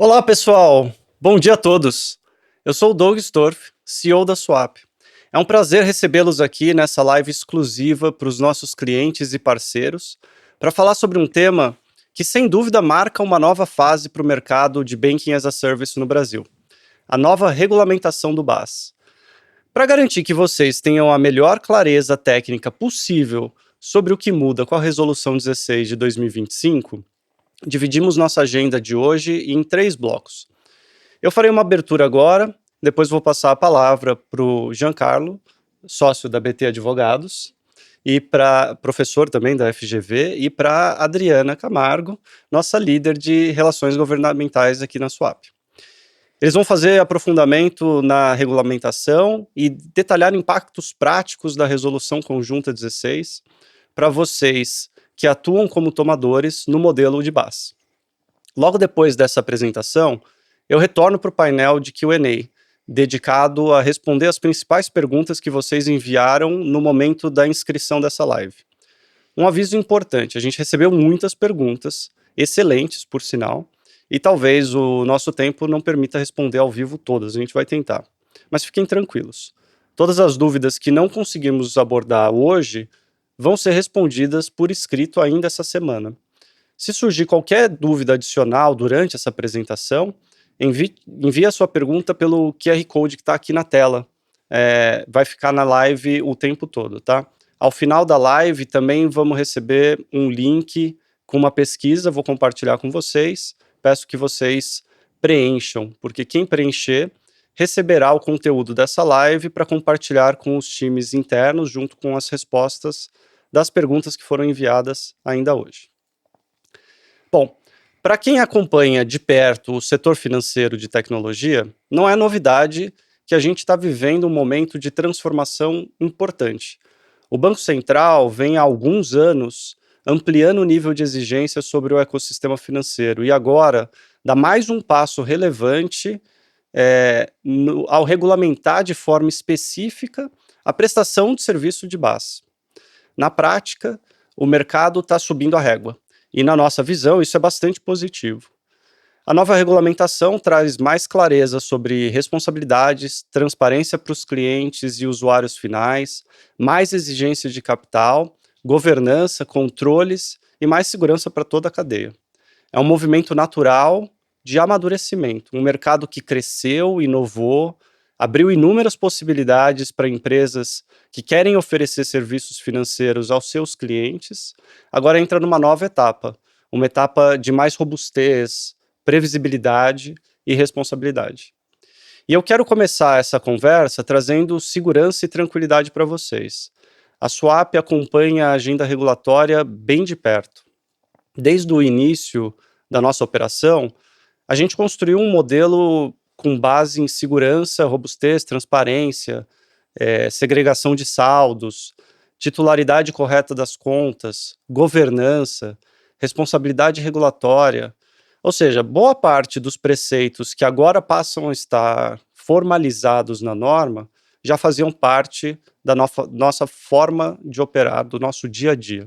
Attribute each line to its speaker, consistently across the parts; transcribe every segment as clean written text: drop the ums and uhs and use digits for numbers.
Speaker 1: Olá, pessoal! Bom dia a todos! Eu sou o Doug Storff, CEO da Swap. É um prazer recebê-los aqui nessa live exclusiva para os nossos clientes e parceiros para falar sobre um tema que, sem dúvida, marca uma nova fase para o mercado de Banking as a Service no Brasil: a nova regulamentação do BaaS. Para garantir que vocês tenham a melhor clareza técnica possível sobre o que muda com a Resolução 16 de 2025, dividimos nossa agenda de hoje em 3 blocos. Eu farei uma abertura agora, depois vou passar a palavra para o Giancarlo, sócio da BT Advogados, e para professor também da FGV, e para Adriana Camargo, nossa líder de relações governamentais aqui na Swap. Eles vão fazer aprofundamento na regulamentação e detalhar impactos práticos da Resolução Conjunta 16 para vocês que atuam como tomadores no modelo de BaaS. Logo depois dessa apresentação, eu retorno para o painel de Q&A, dedicado a responder as principais perguntas que vocês enviaram no momento da inscrição dessa live. Um aviso importante: a gente recebeu muitas perguntas, excelentes por sinal, e talvez o nosso tempo não permita responder ao vivo todas, a gente vai tentar. Mas fiquem tranquilos, todas as dúvidas que não conseguimos abordar hoje vão ser respondidas por escrito ainda essa semana. Se surgir qualquer dúvida adicional durante essa apresentação, envie a sua pergunta pelo QR Code que está aqui na tela. Vai ficar na live o tempo todo, tá? Ao final da live também vamos receber um link com uma pesquisa, vou compartilhar com vocês. Peço que vocês preencham, porque quem preencher receberá o conteúdo dessa live para compartilhar com os times internos, junto com as respostas das perguntas que foram enviadas ainda hoje. Bom, para quem acompanha de perto o setor financeiro de tecnologia, não é novidade que a gente está vivendo um momento de transformação importante. O Banco Central vem há alguns anos ampliando o nível de exigência sobre o ecossistema financeiro e agora dá mais um passo relevante ao regulamentar de forma específica a prestação de serviço de BaaS. Na prática, o mercado está subindo a régua. E na nossa visão, isso é bastante positivo. A nova regulamentação traz mais clareza sobre responsabilidades, transparência para os clientes e usuários finais, mais exigência de capital, governança, controles e mais segurança para toda a cadeia. É um movimento natural de amadurecimento, um mercado que cresceu, inovou, abriu inúmeras possibilidades para empresas que querem oferecer serviços financeiros aos seus clientes, agora entra numa nova etapa, uma etapa de mais robustez, previsibilidade e responsabilidade. E eu quero começar essa conversa trazendo segurança e tranquilidade para vocês. A Swap acompanha a agenda regulatória bem de perto. Desde o início da nossa operação, a gente construiu um modelo com base em segurança, robustez, transparência, segregação de saldos, titularidade correta das contas, governança, responsabilidade regulatória. Ou seja, boa parte dos preceitos que agora passam a estar formalizados na norma já faziam parte da nossa forma de operar, do nosso dia a dia.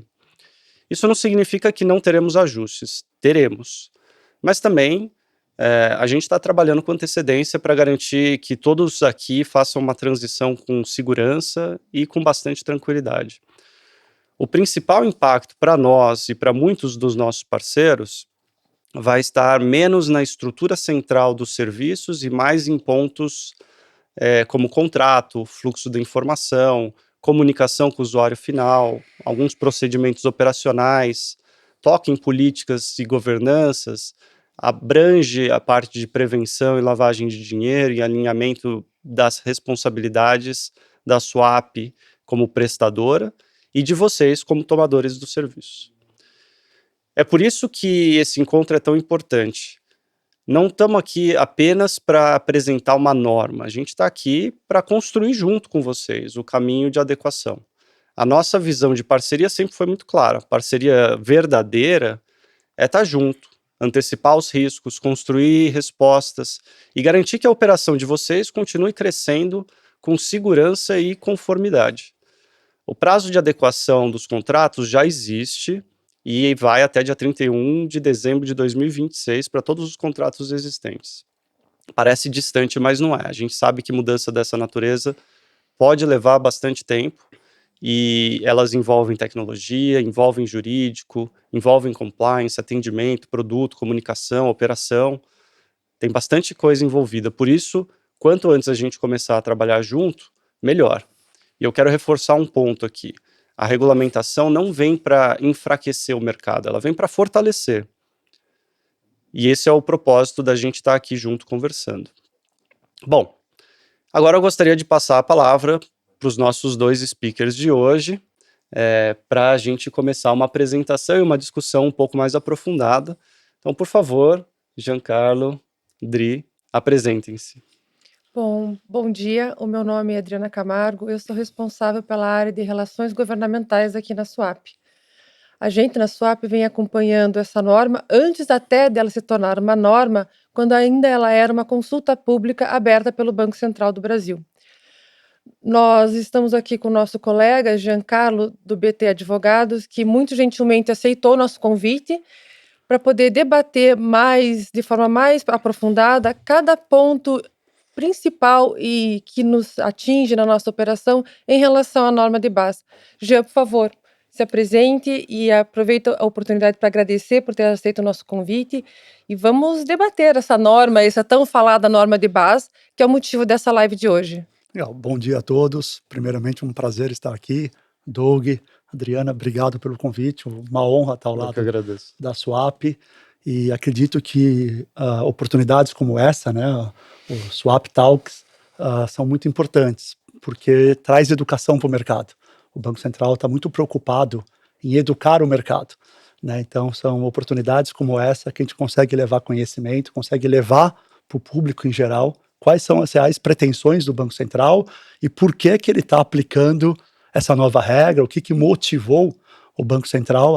Speaker 1: Isso não significa que não teremos ajustes, teremos. Mas também a gente está trabalhando com antecedência para garantir que todos aqui façam uma transição com segurança e com bastante tranquilidade. O principal impacto para nós e para muitos dos nossos parceiros vai estar menos na estrutura central dos serviços e mais em pontos como contrato, fluxo de informação, comunicação com o usuário final, alguns procedimentos operacionais, toque em políticas e governanças, abrange a parte de prevenção e lavagem de dinheiro e alinhamento das responsabilidades da Swap como prestadora e de vocês como tomadores do serviço. É por isso que esse encontro é tão importante. Não estamos aqui apenas para apresentar uma norma, a gente está aqui para construir junto com vocês o caminho de adequação. A nossa visão de parceria sempre foi muito clara. Parceria verdadeira é estar junto, antecipar os riscos, construir respostas e garantir que a operação de vocês continue crescendo com segurança e conformidade. O prazo de adequação dos contratos já existe e vai até dia 31 de dezembro de 2026 para todos os contratos existentes. Parece distante, mas não é. A gente sabe que mudança dessa natureza pode levar bastante tempo e elas envolvem tecnologia, envolvem jurídico, envolvem compliance, atendimento, produto, comunicação, operação. Tem bastante coisa envolvida. Por isso, quanto antes a gente começar a trabalhar junto, melhor. E eu quero reforçar um ponto aqui. A regulamentação não vem para enfraquecer o mercado, ela vem para fortalecer. E esse é o propósito da gente estar aqui junto conversando. Bom, agora eu gostaria de passar a palavra para os nossos dois speakers de hoje, para a gente começar uma apresentação e uma discussão um pouco mais aprofundada. Então, por favor, Giancarlo, Dri, apresentem-se.
Speaker 2: Bom dia, o meu nome é Adriana Camargo, eu sou responsável pela área de relações governamentais aqui na SUAP. A gente na SUAP vem acompanhando essa norma antes até dela se tornar uma norma, quando ainda ela era uma consulta pública aberta pelo Banco Central do Brasil. Nós estamos aqui com o nosso colega Giancarlo, do BT Advogados, que muito gentilmente aceitou o nosso convite para poder debater de forma mais aprofundada cada ponto principal e que nos atinge na nossa operação em relação à norma de base. Jean, por favor, se apresente e aproveito a oportunidade para agradecer por ter aceito o nosso convite e vamos debater essa norma, essa tão falada norma de base, que é o motivo dessa live de hoje.
Speaker 3: Legal. Bom dia a todos. Primeiramente, um prazer estar aqui. Doug, Adriana, obrigado pelo convite. Uma honra estar ao
Speaker 1: Eu que
Speaker 3: lado
Speaker 1: agradeço.
Speaker 3: da SUAP. E acredito que oportunidades como essa, né, o SUAP Talks, são muito importantes, porque traz educação para o mercado. O Banco Central está muito preocupado em educar o mercado, né? Então, são oportunidades como essa que a gente consegue levar conhecimento, consegue levar para o público em geral quais são as reais pretensões do Banco Central e por que ele está aplicando essa nova regra, o que motivou o Banco Central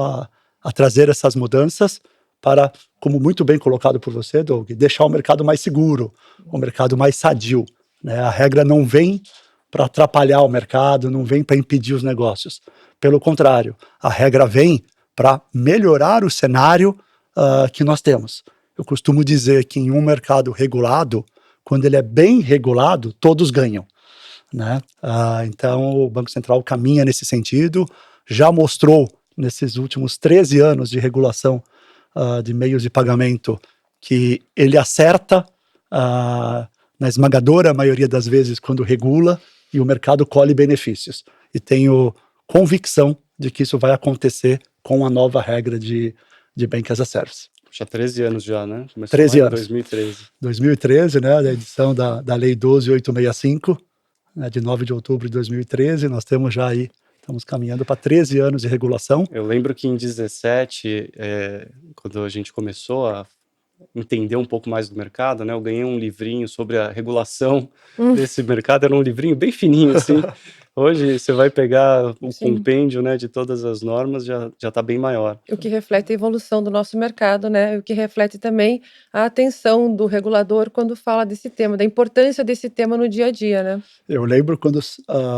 Speaker 3: a trazer essas mudanças para, como muito bem colocado por você, Doug, deixar o mercado mais seguro, o mercado mais sadio, né? A regra não vem para atrapalhar o mercado, não vem para impedir os negócios. Pelo contrário, a regra vem para melhorar o cenário que nós temos. Eu costumo dizer que em um mercado regulado, quando ele é bem regulado, todos ganham, né? Então, o Banco Central caminha nesse sentido, já mostrou nesses últimos 13 anos de regulação de meios de pagamento que ele acerta na esmagadora maioria das vezes quando regula e o mercado colhe benefícios. E tenho convicção de que isso vai acontecer com a nova regra de Bank as a Service.
Speaker 1: Já 13 anos já, né? Começou
Speaker 3: 13
Speaker 1: lá em
Speaker 3: anos.
Speaker 1: 2013.
Speaker 3: 2013, né, da edição da Lei 12.865, né, de 9 de outubro de 2013, nós temos já aí, estamos caminhando para 13 anos de regulação.
Speaker 1: Eu lembro que em 17, quando a gente começou a entender um pouco mais do mercado, né, eu ganhei um livrinho sobre a regulação desse mercado, era um livrinho bem fininho, assim. Hoje você vai pegar o compêndio, né, de todas as normas, já está bem maior.
Speaker 2: O que reflete a evolução do nosso mercado, né? O que reflete também a atenção do regulador quando fala desse tema, da importância desse tema no dia a dia, né?
Speaker 3: Eu lembro quando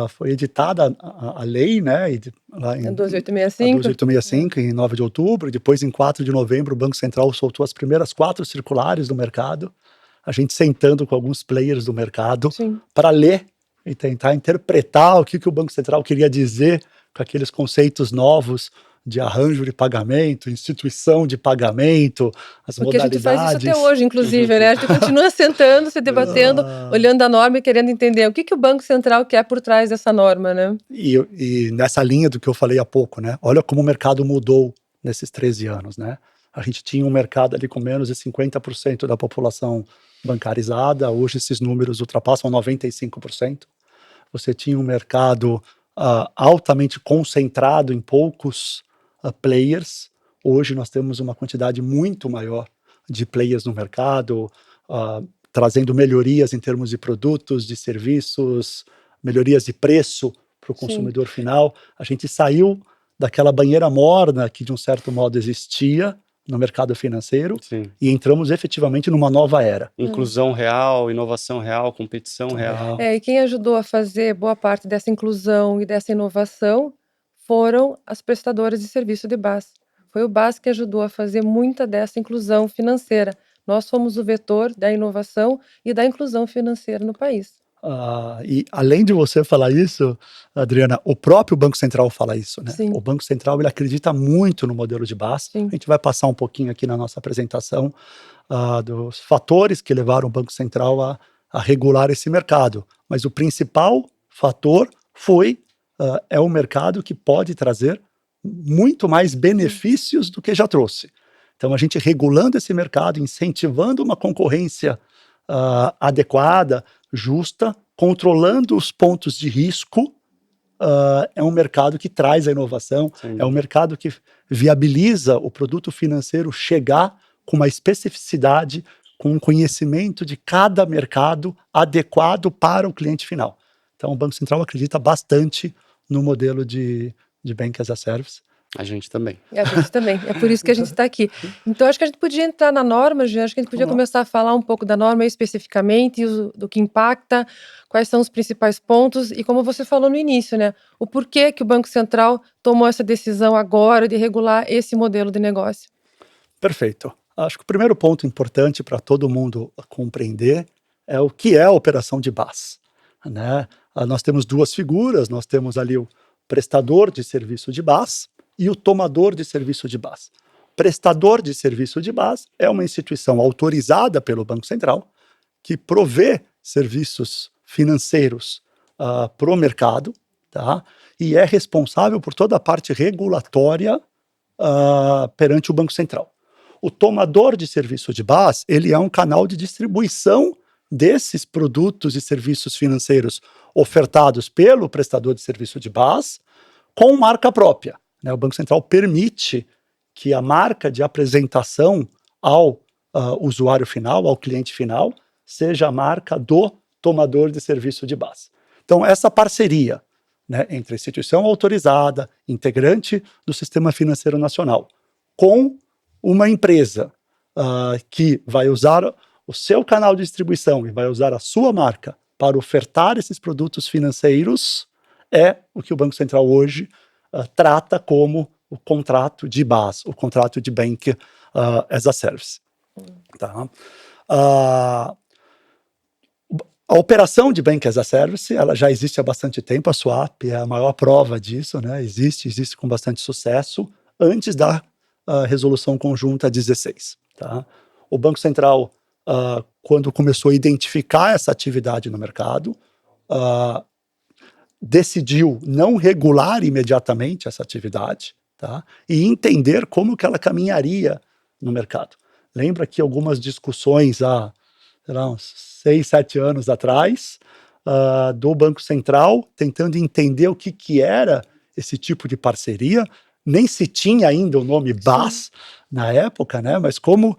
Speaker 3: foi editada a lei, né, lá em
Speaker 2: 12.865.
Speaker 3: 12.865, em 9 de outubro, e depois em 4 de novembro o Banco Central soltou as primeiras 4 circulares do mercado, a gente sentando com alguns players do mercado para ler e tentar interpretar o que o Banco Central queria dizer com aqueles conceitos novos de arranjo de pagamento, instituição de pagamento, as
Speaker 2: Porque
Speaker 3: modalidades.
Speaker 2: A gente faz isso até hoje, inclusive, né? A gente continua sentando, se debatendo, olhando a norma e querendo entender o que o Banco Central quer por trás dessa norma, né?
Speaker 3: E nessa linha do que eu falei há pouco, né? Olha como o mercado mudou nesses 13 anos, né? A gente tinha um mercado ali com menos de 50% da população bancarizada, hoje esses números ultrapassam 95%. Você tinha um mercado altamente concentrado em poucos players. Hoje nós temos uma quantidade muito maior de players no mercado, trazendo melhorias em termos de produtos, de serviços, melhorias de preço para o consumidor final. A gente saiu daquela banheira morna que de um certo modo existia no mercado financeiro.
Speaker 1: Sim.
Speaker 3: E entramos efetivamente numa nova era.
Speaker 1: Inclusão real, inovação real, competição real.
Speaker 2: E quem ajudou a fazer boa parte dessa inclusão e dessa inovação foram as prestadoras de serviço de base. foi o BAS que ajudou a fazer muita dessa inclusão financeira. Nós somos o vetor da inovação e da inclusão financeira no país.
Speaker 3: E além de você falar isso, Adriana, o próprio Banco Central fala isso, né?
Speaker 2: Sim.
Speaker 3: O Banco Central, ele acredita muito no modelo de BAS.
Speaker 2: Sim.
Speaker 3: A gente vai passar um pouquinho aqui na nossa apresentação dos fatores que levaram o Banco Central a regular esse mercado. Mas o principal fator é o mercado que pode trazer muito mais benefícios do que já trouxe. Então, a gente regulando esse mercado, incentivando uma concorrência adequada, justa, controlando os pontos de risco, é um mercado que traz a inovação, é um mercado que viabiliza o produto financeiro chegar com uma especificidade, com um conhecimento de cada mercado adequado para o cliente final. Então, o Banco Central acredita bastante no modelo de Bank as a Service.
Speaker 1: A gente também.
Speaker 2: A gente também, é por isso que a gente está aqui. Então, acho que a gente podia entrar na norma, Jean, acho que a gente podia começar a falar um pouco da norma especificamente, do que impacta, quais são os principais pontos, e como você falou no início, né, o porquê que o Banco Central tomou essa decisão agora de regular esse modelo de negócio.
Speaker 3: Perfeito. Acho que o primeiro ponto importante para todo mundo compreender é o que é a operação de BAS, né? Nós temos duas figuras, nós temos ali o prestador de serviço de BAS, e o tomador de serviço de BAS. Prestador de serviço de BAS é uma instituição autorizada pelo Banco Central que provê serviços financeiros para o mercado, tá? E é responsável por toda a parte regulatória perante o Banco Central. O tomador de serviço de BAS, ele é um canal de distribuição desses produtos e serviços financeiros ofertados pelo prestador de serviço de BAS com marca própria. O Banco Central permite que a marca de apresentação ao usuário final, ao cliente final, seja a marca do tomador de serviço de BAS. Então, essa parceria, né, entre a instituição autorizada, integrante do Sistema Financeiro Nacional, com uma empresa que vai usar o seu canal de distribuição e vai usar a sua marca para ofertar esses produtos financeiros, é o que o Banco Central hoje trata como o contrato de BAS, o contrato de Bank as a Service. Tá? A operação de Bank as a Service, ela já existe há bastante tempo, a Swap é a maior prova disso, né? Existe com bastante sucesso, antes da Resolução Conjunta 16. Tá? O Banco Central, quando começou a identificar essa atividade no mercado, decidiu não regular imediatamente essa atividade, tá? E entender como que ela caminharia no mercado. Lembra que algumas discussões há, uns 6, 7 anos atrás, do Banco Central, tentando entender o que era esse tipo de parceria, nem se tinha ainda o nome BAS na época, né? Mas como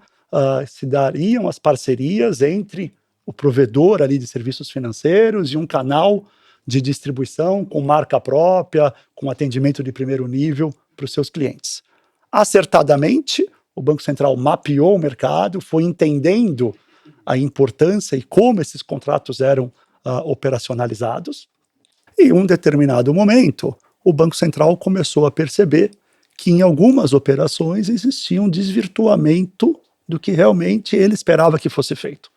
Speaker 3: se dariam as parcerias entre o provedor ali de serviços financeiros e um canal de distribuição com marca própria, com atendimento de primeiro nível para os seus clientes. Acertadamente, o Banco Central mapeou o mercado, foi entendendo a importância e como esses contratos eram operacionalizados, e em um determinado momento, o Banco Central começou a perceber que em algumas operações existia um desvirtuamento do que realmente ele esperava que fosse feito.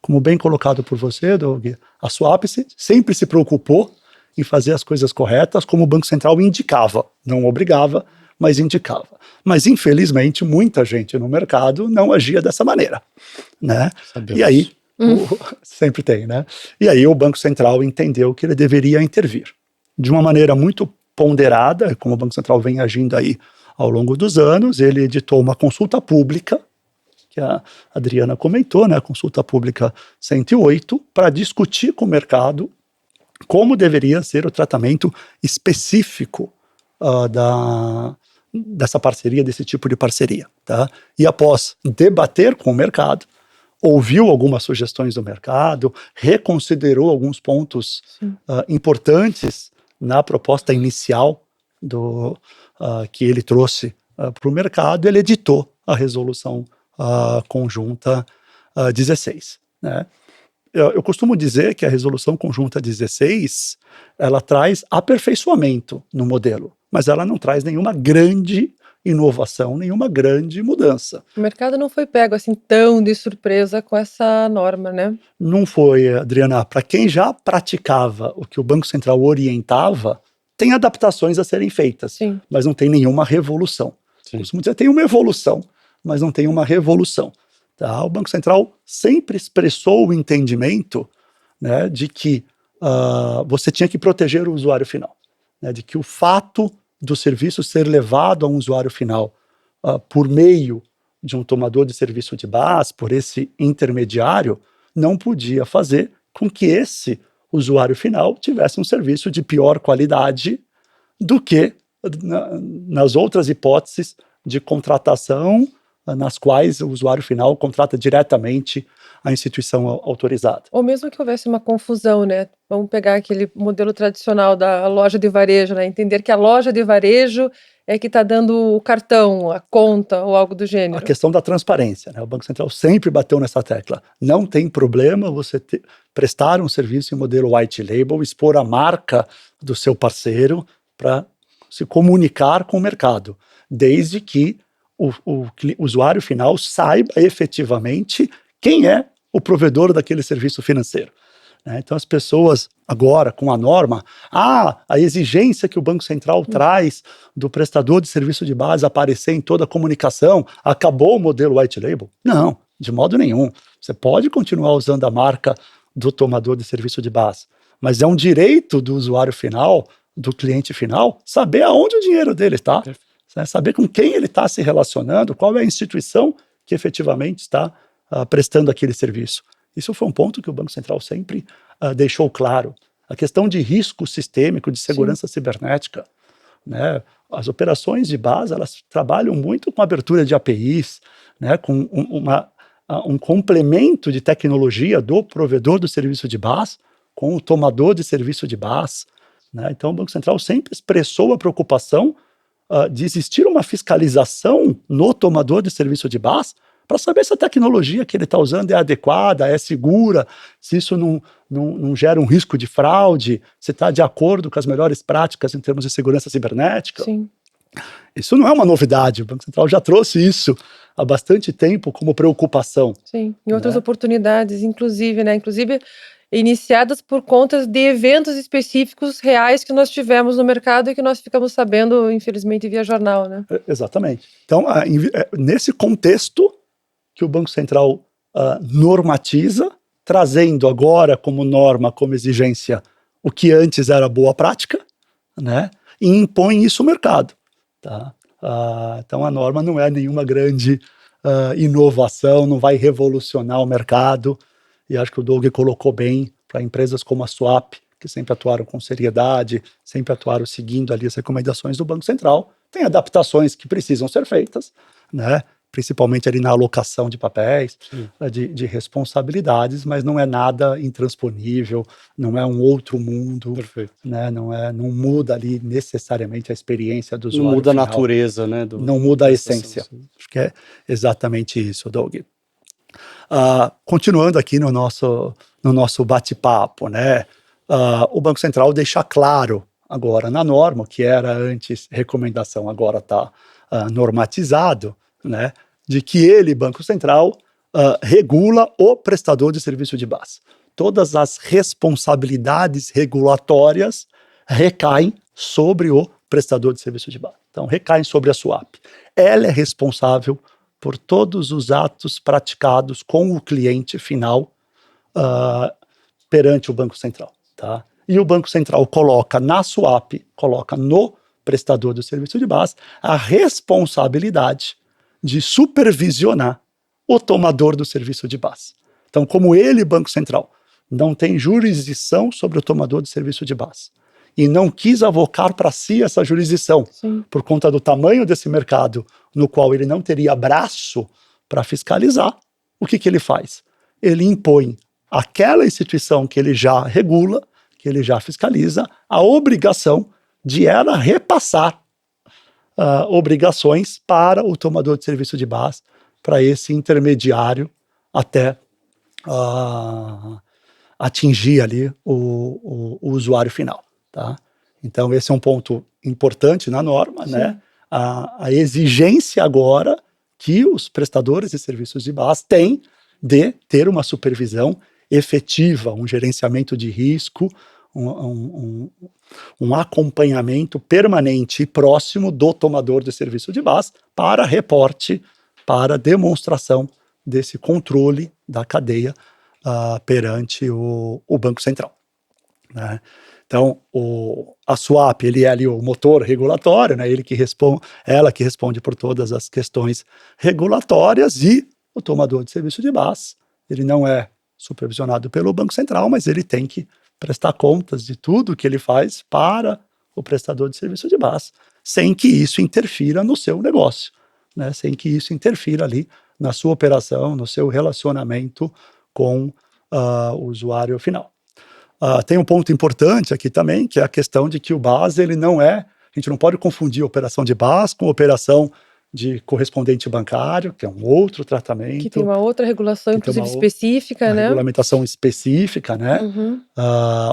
Speaker 3: Como bem colocado por você, Doug, a Swap sempre se preocupou em fazer as coisas corretas, como o Banco Central indicava, não obrigava, mas indicava. Mas, infelizmente, muita gente no mercado não agia dessa maneira, né?
Speaker 1: Sabemos.
Speaker 3: E aí, sempre tem, né? E aí o Banco Central entendeu que ele deveria intervir. De uma maneira muito ponderada, como o Banco Central vem agindo aí ao longo dos anos, ele editou uma consulta pública, que a Adriana comentou, né, a consulta pública 108, para discutir com o mercado como deveria ser o tratamento específico dessa parceria, desse tipo de parceria. Tá? E após debater com o mercado, ouviu algumas sugestões do mercado, reconsiderou alguns pontos importantes na proposta inicial que ele trouxe para o mercado, ele editou a resolução conjunta 16. Né? Eu costumo dizer que a resolução conjunta 16, ela traz aperfeiçoamento no modelo, mas ela não traz nenhuma grande inovação, nenhuma grande mudança.
Speaker 2: O mercado não foi pego assim tão de surpresa com essa norma, né?
Speaker 3: Não foi, Adriana, para quem já praticava o que o Banco Central orientava, tem adaptações a serem feitas,
Speaker 2: Sim.
Speaker 3: mas não tem nenhuma revolução.
Speaker 1: Sim.
Speaker 3: Costumo dizer, tem uma evolução, mas não tem uma revolução. Tá? O Banco Central sempre expressou o entendimento, né, de que você tinha que proteger o usuário final, né, de que o fato do serviço ser levado a um usuário final por meio de um tomador de serviço de base, por esse intermediário, não podia fazer com que esse usuário final tivesse um serviço de pior qualidade do que nas outras hipóteses de contratação nas quais o usuário final contrata diretamente a instituição autorizada.
Speaker 2: Ou mesmo que houvesse uma confusão, né? Vamos pegar aquele modelo tradicional da loja de varejo, né? Entender que a loja de varejo é que está dando o cartão, a conta ou algo do
Speaker 3: A
Speaker 2: gênero.
Speaker 3: questão da transparência, né? O Banco Central sempre bateu nessa tecla. Não tem problema você prestar um serviço em modelo white label, expor a marca do seu parceiro para se comunicar com o mercado, desde que o usuário final saiba efetivamente quem é o provedor daquele serviço financeiro. Então as pessoas agora com a norma, a exigência que o Banco Central traz do prestador de serviço de base aparecer em toda a comunicação, acabou o modelo white label? Não, de modo nenhum. Você pode continuar usando a marca do tomador de serviço de base, mas é um direito do usuário final, do cliente final, saber aonde o dinheiro dele está, saber com quem ele está se relacionando, qual é a instituição que efetivamente está prestando aquele serviço. Isso foi um ponto que o Banco Central sempre deixou claro. A questão de risco sistêmico, de segurança cibernética, né? As operações de base, elas trabalham muito com abertura de APIs, né? Com um complemento de tecnologia do provedor do serviço de base com o tomador de serviço de base, né? Então o Banco Central sempre expressou a preocupação de existir uma fiscalização no tomador de serviço de base para saber se a tecnologia que ele está usando é adequada, é segura, se isso não gera um risco de fraude, se está de acordo com as melhores práticas em termos de segurança cibernética.
Speaker 2: Sim.
Speaker 3: Isso não é uma novidade, o Banco Central já trouxe isso há bastante tempo como preocupação.
Speaker 2: Sim, em outras oportunidades, inclusive, né? Inclusive iniciadas por conta de eventos específicos reais que nós tivemos no mercado e que nós ficamos sabendo, infelizmente, via jornal, né?
Speaker 3: Exatamente. Então, nesse contexto que o Banco Central normatiza, trazendo agora como norma, como exigência, o que antes era boa prática, né? E impõe isso ao mercado. Tá? Então, a norma não é nenhuma grande inovação, não vai revolucionar o mercado. E acho que o Doug colocou bem para empresas como a Swap, que sempre atuaram com seriedade, sempre atuaram seguindo ali as recomendações do Banco Central. Tem adaptações que precisam ser feitas, né? Principalmente ali na alocação de papéis, de responsabilidades, mas não é nada intransponível, não é um outro mundo, né? Não muda ali necessariamente a experiência do usuário.
Speaker 1: Não muda
Speaker 3: final.
Speaker 1: A natureza, né?
Speaker 3: Não muda a essência. Acho que é exatamente isso, Doug. Continuando aqui no nosso bate-papo, né? O Banco Central deixa claro agora na norma, que era antes recomendação, agora está normatizado, né? De que ele, Banco Central, regula o prestador de serviço de base. Todas as responsabilidades regulatórias recaem sobre o prestador de serviço de base. Então, recaem sobre a SUAP. Ela é responsável por todos os atos praticados com o cliente final perante o Banco Central. Tá? E o Banco Central coloca na SUAP, coloca no prestador do serviço de base, a responsabilidade de supervisionar o tomador do serviço de base. Então, como ele, Banco Central, não tem jurisdição sobre o tomador de serviço de base e não quis avocar para si essa jurisdição, por conta do tamanho desse mercado, no qual ele não teria braço para fiscalizar, o que ele faz? Ele impõe àquela instituição que ele já regula, que ele já fiscaliza, a obrigação de ela repassar obrigações para o tomador de serviço de base, para esse intermediário, até atingir ali o usuário final. Tá? Então, esse é um ponto importante na norma, né? a exigência agora que os prestadores de serviços de base têm de ter uma supervisão efetiva, um gerenciamento de risco, um acompanhamento permanente e próximo do tomador de serviço de base para reporte, para demonstração desse controle da cadeia perante o Banco Central, né? Então, a SWAP, ele é ali o motor regulatório, né? Ela que responde por todas as questões regulatórias, e o tomador de serviço de base, ele não é supervisionado pelo Banco Central, mas ele tem que prestar contas de tudo que ele faz para o prestador de serviço de base, sem que isso interfira no seu negócio, né? Sem que isso interfira ali na sua operação, no seu relacionamento com o usuário final. Tem um ponto importante aqui também, que é a questão de que o BaaS, ele não é, a gente não pode confundir operação de BaaS com operação de correspondente bancário, que é um outro tratamento.
Speaker 2: Que tem uma outra regulação, inclusive específica, né?
Speaker 3: Regulamentação específica, né?
Speaker 2: Uhum.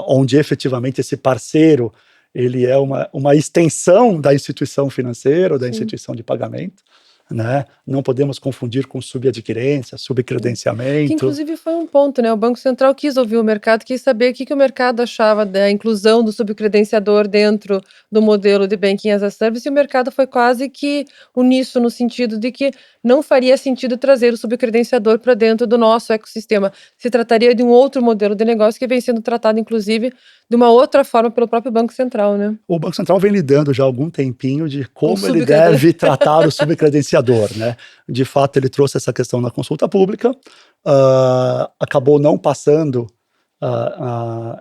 Speaker 3: Onde efetivamente esse parceiro, ele é uma extensão da instituição financeira ou da instituição de pagamento, né? Não podemos confundir com subadquirência, subcredenciamento.
Speaker 2: Que inclusive foi um ponto, né? O Banco Central quis ouvir o mercado, quis saber o que o mercado achava da inclusão do subcredenciador dentro do modelo de Banking as a Service, e o mercado foi quase que uníssono no sentido de que não faria sentido trazer o subcredenciador para dentro do nosso ecossistema. Se trataria de um outro modelo de negócio que vem sendo tratado, inclusive, de uma outra forma pelo próprio Banco Central, né?
Speaker 3: O Banco Central vem lidando já há algum tempinho de como ele deve tratar o subcredenciador, né? De fato, ele trouxe essa questão na consulta pública, acabou não passando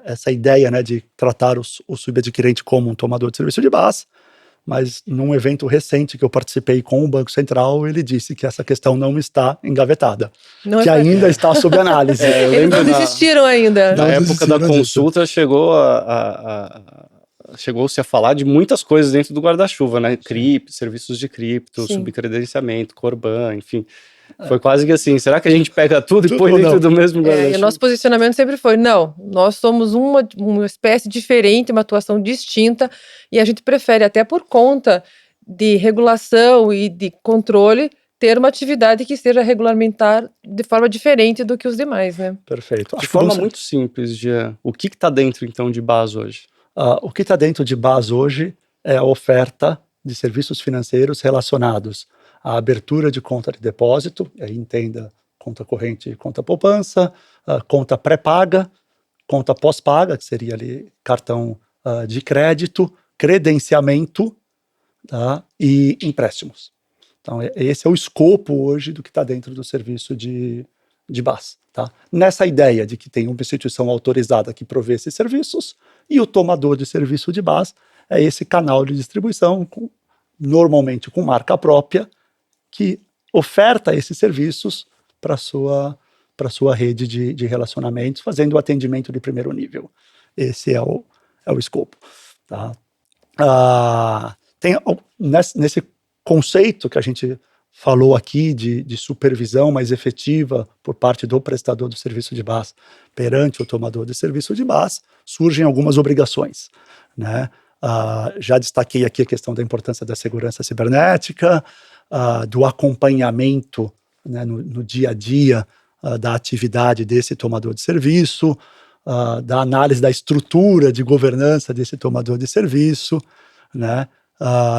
Speaker 3: essa ideia, né, de tratar o subadquirente como um tomador de serviço de base, mas num evento recente que eu participei com o Banco Central, ele disse que essa questão não está engavetada, que ainda está sob análise.
Speaker 2: Eles não desistiram ainda.
Speaker 1: Na época da consulta chegou-se a falar de muitas coisas dentro do guarda-chuva, né? CRIP, serviços de cripto, subcredenciamento, Corban, enfim. Foi quase que assim, será que a gente pega tudo e põe dentro do mesmo guarda-chuva?
Speaker 2: E o nosso posicionamento sempre foi, não, nós somos uma espécie diferente, uma atuação distinta, e a gente prefere, até por conta de regulação e de controle, ter uma atividade que seja regulamentar de forma diferente do que os demais, né?
Speaker 3: Perfeito.
Speaker 1: De forma muito simples, Jean, o que está dentro, então, de BaaS hoje?
Speaker 3: O que está dentro de BaaS hoje é a oferta de serviços financeiros relacionados à abertura de conta de depósito, aí entenda conta corrente e conta poupança, conta pré-paga, conta pós-paga, que seria ali cartão de crédito, credenciamento, tá? E empréstimos. Então, esse é o escopo hoje do que está dentro do serviço de BaaS. Tá? Nessa ideia de que tem uma instituição autorizada que provê esses serviços, e o tomador de serviço de BaaS é esse canal de distribuição, normalmente com marca própria, que oferta esses serviços para a sua rede de relacionamentos, fazendo o atendimento de primeiro nível. Esse é o escopo. Tá? Nesse conceito que a gente falou aqui de supervisão mais efetiva por parte do prestador do serviço de BaaS perante o tomador de serviço de BaaS, surgem algumas obrigações, né? Já destaquei aqui a questão da importância da segurança cibernética, do acompanhamento, né, no dia a dia da atividade desse tomador de serviço, da análise da estrutura de governança desse tomador de serviço, né?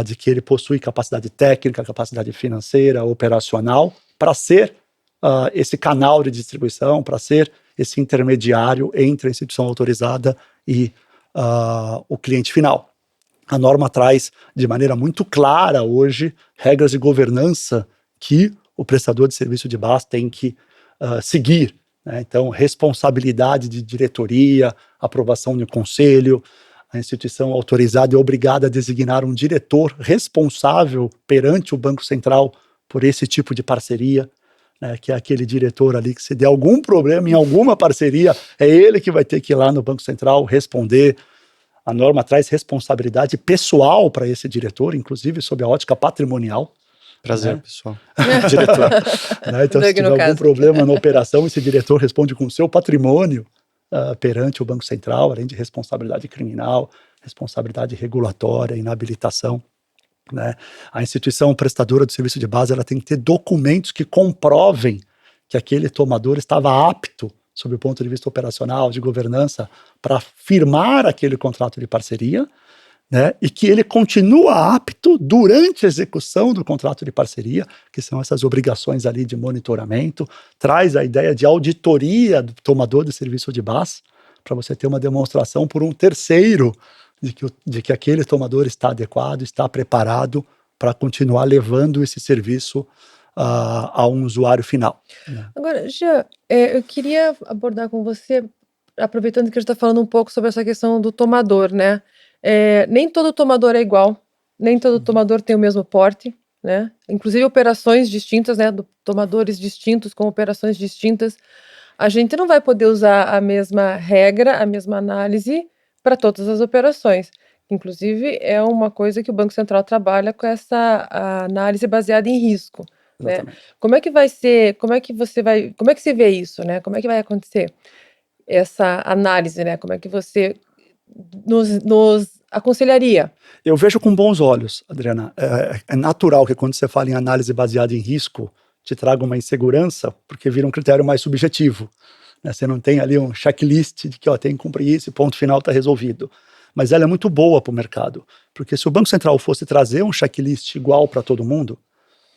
Speaker 3: De que ele possui capacidade técnica, capacidade financeira, operacional, para ser esse canal de distribuição, para ser esse intermediário entre a instituição autorizada e o cliente final. A norma traz de maneira muito clara hoje regras de governança que o prestador de serviço de BaaS tem que seguir, né? Então, responsabilidade de diretoria, aprovação de conselho. A instituição autorizada é obrigada a designar um diretor responsável perante o Banco Central por esse tipo de parceria, né, que é aquele diretor ali que, se der algum problema em alguma parceria, é ele que vai ter que ir lá no Banco Central responder. A norma traz responsabilidade pessoal para esse diretor, inclusive sob a ótica patrimonial.
Speaker 1: Prazer,
Speaker 3: né?
Speaker 1: pessoal.
Speaker 3: Diretor. Né? Então, se tiver algum problema na operação, esse diretor responde com o seu patrimônio perante o Banco Central, além de responsabilidade criminal, responsabilidade regulatória, inabilitação. né? A instituição prestadora do serviço de base, ela tem que ter documentos que comprovem que aquele tomador estava apto, sob o ponto de vista operacional, de governança, para firmar aquele contrato de parceria, né? E que ele continua apto durante a execução do contrato de parceria, que são essas obrigações ali de monitoramento, traz a ideia de auditoria do tomador de serviço de base, para você ter uma demonstração por um terceiro de que aquele tomador está adequado, está preparado para continuar levando esse serviço a um usuário final.
Speaker 2: Agora, Jean, eu queria abordar com você, aproveitando que a gente está falando um pouco sobre essa questão do tomador, né? Nem todo tomador é igual, nem todo tomador tem o mesmo porte, né? Inclusive operações distintas, né? Tomadores distintos com operações distintas. A gente não vai poder usar a mesma regra, a mesma análise para todas as operações. Inclusive, é uma coisa que o Banco Central trabalha com essa análise baseada em risco. Né? Como é que vai ser, como é que você vê isso, né? Como é que vai acontecer essa análise, né? Como é que você nos aconselharia?
Speaker 3: Eu vejo com bons olhos, Adriana. É natural que quando você fala em análise baseada em risco, te traga uma insegurança, porque vira um critério mais subjetivo. Né? Você não tem ali um checklist de que tem que cumprir isso e ponto final está resolvido. Mas ela é muito boa para o mercado, porque se o Banco Central fosse trazer um checklist igual para todo mundo,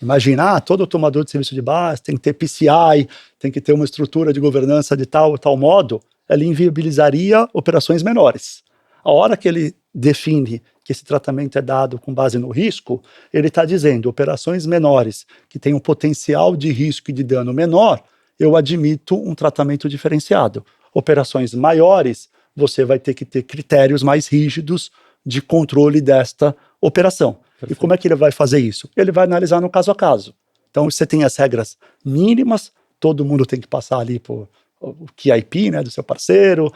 Speaker 3: imagina, todo tomador de serviço de base tem que ter PCI, tem que ter uma estrutura de governança de tal modo, ele inviabilizaria operações menores. A hora que ele define que esse tratamento é dado com base no risco, ele está dizendo, operações menores que têm um potencial de risco e de dano menor, eu admito um tratamento diferenciado. Operações maiores, você vai ter que ter critérios mais rígidos de controle desta operação. Perfeito. E como é que ele vai fazer isso? Ele vai analisar no caso a caso. Então, você tem as regras mínimas, todo mundo tem que passar ali por o QIP, né, do seu parceiro,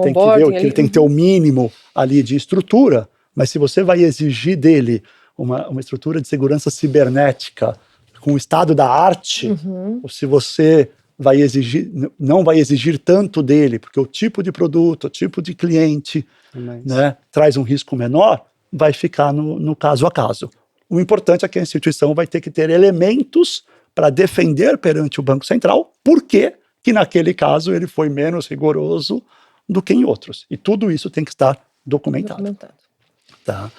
Speaker 3: tem que ver que ele tem que ter o mínimo ali de estrutura, mas se você vai exigir dele uma estrutura de segurança cibernética com o estado da arte, ou se você vai exigir, não vai exigir tanto dele, porque o tipo de produto, o tipo de cliente, né, traz um risco menor, vai ficar no caso a caso. O importante é que a instituição vai ter que ter elementos para defender perante o Banco Central, porque que naquele caso ele foi menos rigoroso do que em outros. E tudo isso tem que estar documentado. Tá?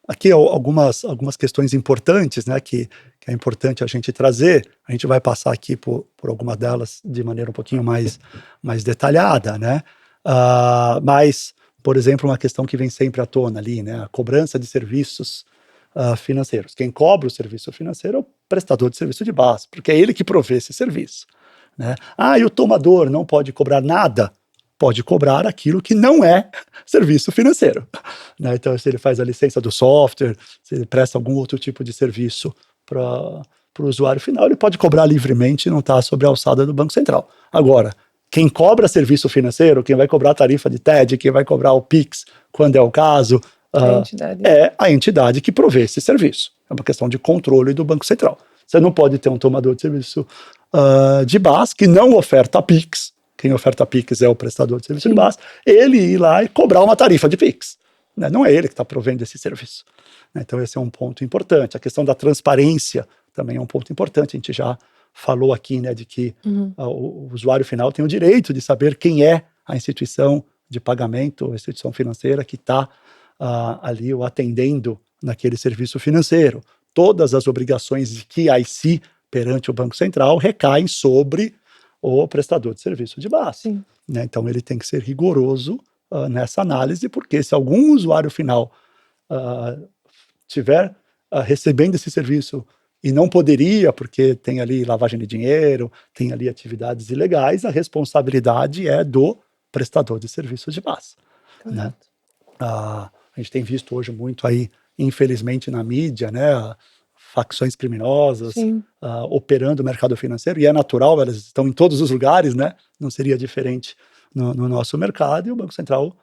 Speaker 3: Aqui algumas questões importantes, né, que é importante a gente trazer. A gente vai passar aqui por algumas delas de maneira um pouquinho mais detalhada, né? Mas, por exemplo, uma questão que vem sempre à tona ali, né, a cobrança de serviços financeiros. Quem cobra o serviço financeiro é o prestador de serviço de base, porque é ele que provê esse serviço. Né? E o tomador não pode cobrar nada? Pode cobrar aquilo que não é serviço financeiro. Né? Então, se ele faz a licença do software, se ele presta algum outro tipo de serviço para o usuário final, ele pode cobrar livremente e não está sob a alçada do Banco Central. Agora, quem cobra serviço financeiro, quem vai cobrar a tarifa de TED, quem vai cobrar o PIX, quando é o caso, é a entidade que provê esse serviço. É uma questão de controle do Banco Central. Você não pode ter um tomador de serviço de base que não oferta PIX. Quem oferta PIX é o prestador de serviço de base. Ele ir lá e cobrar uma tarifa de PIX. Né? Não é ele que está provendo esse serviço. Né? Então esse é um ponto importante. A questão da transparência também é um ponto importante. A gente já falou aqui, né, de que o usuário final tem o direito de saber quem é a instituição de pagamento, a instituição financeira que está ali o atendendo naquele serviço financeiro. Todas as obrigações de KYC perante o Banco Central recaem sobre o prestador de serviço de base. Né? Então, ele tem que ser rigoroso nessa análise, porque se algum usuário final estiver recebendo esse serviço e não poderia, porque tem ali lavagem de dinheiro, tem ali atividades ilegais, a responsabilidade é do prestador de serviço de base. Né? A gente tem visto hoje muito aí, infelizmente, na mídia, né, facções criminosas operando o mercado financeiro, e é natural, elas estão em todos os lugares, né, não seria diferente no nosso mercado, e o Banco Central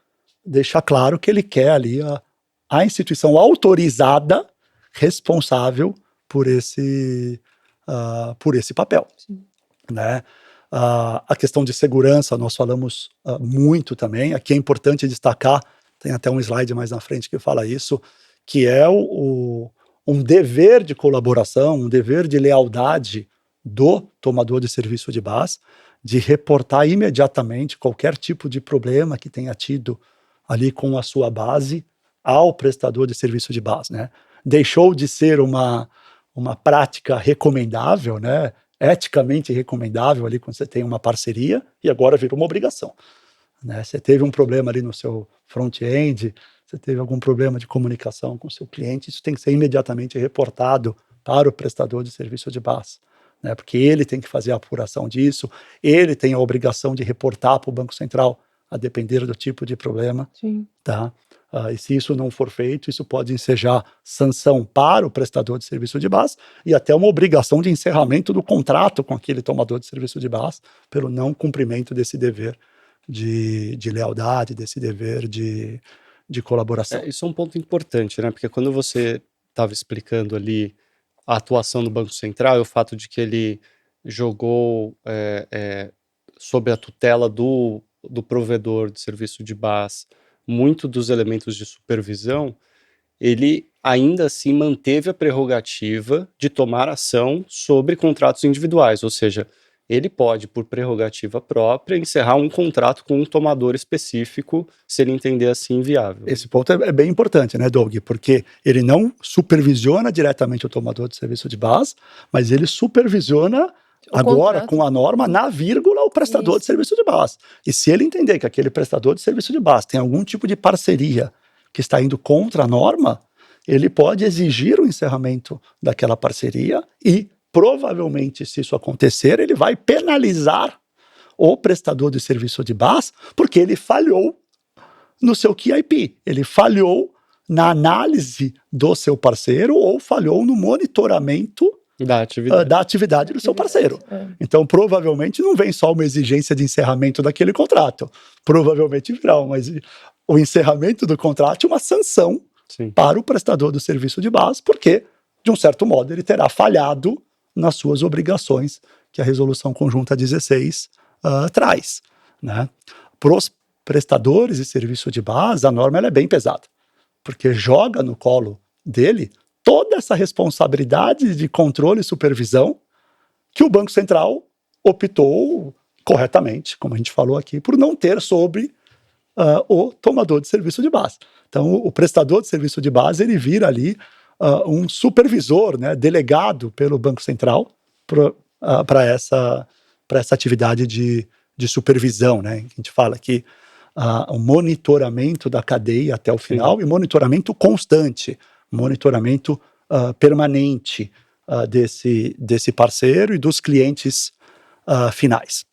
Speaker 3: deixa claro que ele quer ali a instituição autorizada, responsável por esse papel. Né? A questão de segurança, nós falamos muito também, aqui é importante destacar, tem até um slide mais na frente que fala isso, que é um dever de colaboração, um dever de lealdade do tomador de serviço de base, de reportar imediatamente qualquer tipo de problema que tenha tido ali com a sua base ao prestador de serviço de base, né? Deixou de ser uma prática recomendável, né? Eticamente recomendável ali quando você tem uma parceria, e agora virou uma obrigação, né? Você teve um problema ali no seu front-end, você teve algum problema de comunicação com o seu cliente, isso tem que ser imediatamente reportado para o prestador de serviço de base, né? Porque ele tem que fazer a apuração disso, ele tem a obrigação de reportar para o Banco Central, a depender do tipo de problema.
Speaker 2: Sim.
Speaker 3: Tá? E se isso não for feito, isso pode ensejar sanção para o prestador de serviço de base e até uma obrigação de encerramento do contrato com aquele tomador de serviço de base pelo não cumprimento desse dever de lealdade, desse dever de colaboração.
Speaker 1: Isso é um ponto importante, né? Porque quando você estava explicando ali a atuação do Banco Central e o fato de que ele jogou sob a tutela do provedor de serviço de base muito dos elementos de supervisão, ele ainda assim manteve a prerrogativa de tomar ação sobre contratos individuais, ou seja, ele pode, por prerrogativa própria, encerrar um contrato com um tomador específico, se ele entender assim viável.
Speaker 3: Esse ponto é bem importante, né, Doug? Porque ele não supervisiona diretamente o tomador de serviço de base, mas ele supervisiona agora,
Speaker 2: contrato.
Speaker 3: com a norma, na vírgula, o prestador de serviço de base. E se ele entender que aquele prestador de serviço de base tem algum tipo de parceria que está indo contra a norma, ele pode exigir o encerramento daquela parceria e, provavelmente, se isso acontecer, ele vai penalizar o prestador de serviço de base porque ele falhou no seu QIP, ele falhou na análise do seu parceiro ou falhou no monitoramento da atividade do seu parceiro. Então, provavelmente, não vem só uma exigência de encerramento daquele contrato. Provavelmente virá o encerramento do contrato e uma sanção para o prestador do serviço de base, porque, de um certo modo, ele terá falhado nas suas obrigações que a Resolução Conjunta 16 traz, né? Para os prestadores de serviço de base, a norma ela é bem pesada, porque joga no colo dele toda essa responsabilidade de controle e supervisão que o Banco Central optou corretamente, como a gente falou aqui, por não ter sobre o tomador de serviço de base. Então, o prestador de serviço de base, ele vira ali um supervisor, né, delegado pelo Banco Central para essa atividade de supervisão, né? A gente fala aqui o monitoramento da cadeia até o final e monitoramento constante, monitoramento permanente desse parceiro e dos clientes finais.